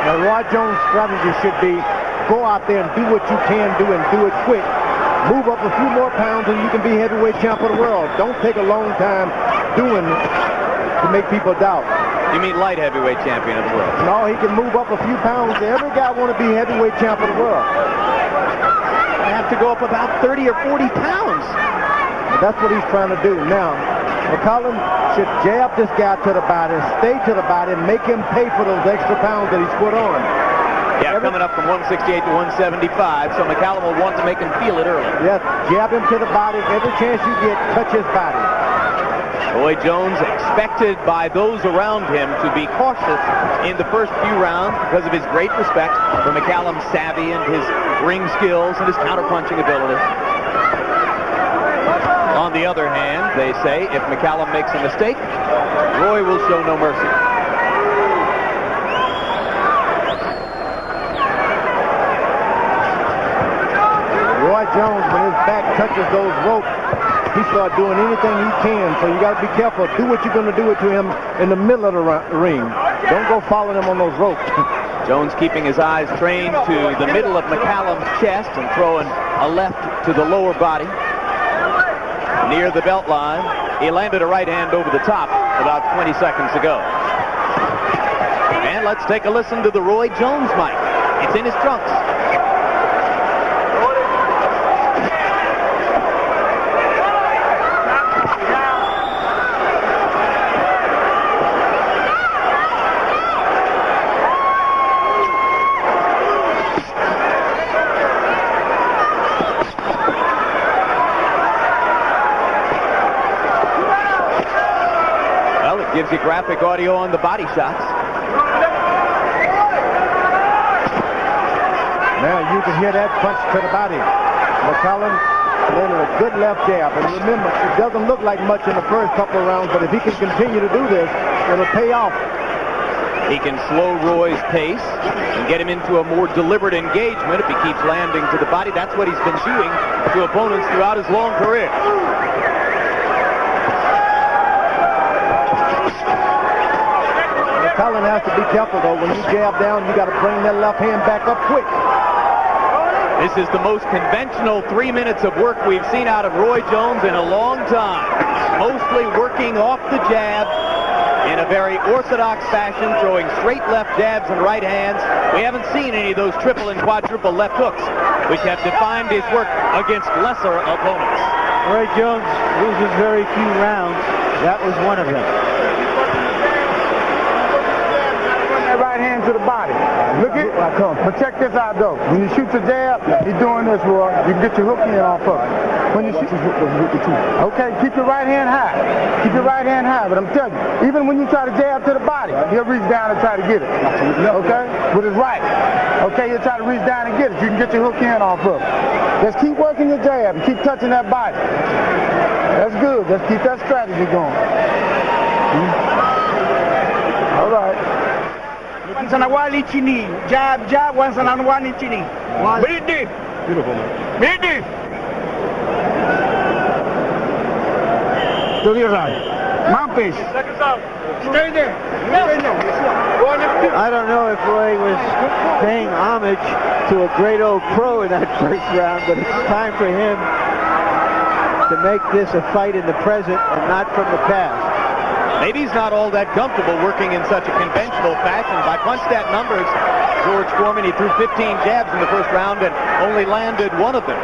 Now, Roy Jones' strategy should be go out there and do what you can do and do it quick. Move up a few more pounds and you can be heavyweight champ of the world. Don't take a long time doing it to make people doubt. You mean light heavyweight champion of the world? No, he can move up a few pounds. Every guy want to be heavyweight champ of the world. I have to go up about 30 or 40 pounds. That's what he's trying to do. Now, McCallum should jab this guy to the body, stay to the body, and make him pay for those extra pounds that he's put on. Yeah, coming up from 168 to 175, so McCallum will want to make him feel it early. Yes, jab him to the body. Every chance you get, touch his body. Roy Jones expected by those around him to be cautious in the first few rounds because of his great respect for McCallum's savvy and his ring skills and his counterpunching ability. On the other hand, they say if McCallum makes a mistake, Roy will show no mercy. Roy Jones, when his back touches those ropes, he starts doing anything he can, so you got to be careful. Do what you're going to do it to him in the middle of the ring. Don't go following him on those ropes. Jones keeping his eyes trained to the middle of McCallum's chest and throwing a left to the lower body. Near the belt line, he landed a right hand over the top about 20 seconds ago. And let's take a listen to the Roy Jones mic. It's in his trunks. Gives you graphic audio on the body shots. Now you can hear that punch to the body. McCallum landed a good left jab. And remember, it doesn't look like much in the first couple of rounds, but if he can continue to do this, it'll pay off. He can slow Roy's pace and get him into a more deliberate engagement if he keeps landing to the body. That's what he's been doing to opponents throughout his long career. McCallum has to be careful, though. When you jab down, you got to bring that left hand back up quick. This is the most conventional 3 minutes of work we've seen out of Roy Jones in a long time. Mostly working off the jab in a very orthodox fashion, throwing straight left jabs and right hands. We haven't seen any of those triple and quadruple left hooks, which have defined his work against lesser opponents. Roy Jones loses very few rounds. That was one of them. That right hand to the body. Look at, but check this out though. When you shoot your jab, you're doing this, Roy. You can get your hook in off of it. When you shoot, okay, keep your right hand high. Keep your right hand high. But I'm telling you, even when you try to jab to the body, he'll reach down and try to get it. Okay, with his right. Okay, he'll try to reach down and get it. You can get your hook in off of it. Just keep working your jab and keep touching that body. That's good. Just keep that strategy going. All right. Once on a wali chini, jab, jab, once on a wali chini. Breathe deep. Beautiful, man. Breathe deep. To your right. Mountfish. Stay there. I don't know if Roy was paying homage to a great old pro in that first round, but it's time for him to make this a fight in the present and not from the past. Maybe he's not all that comfortable working in such a conventional fashion. By punch stat numbers, George Foreman, he threw 15 jabs in the first round and only landed one of them.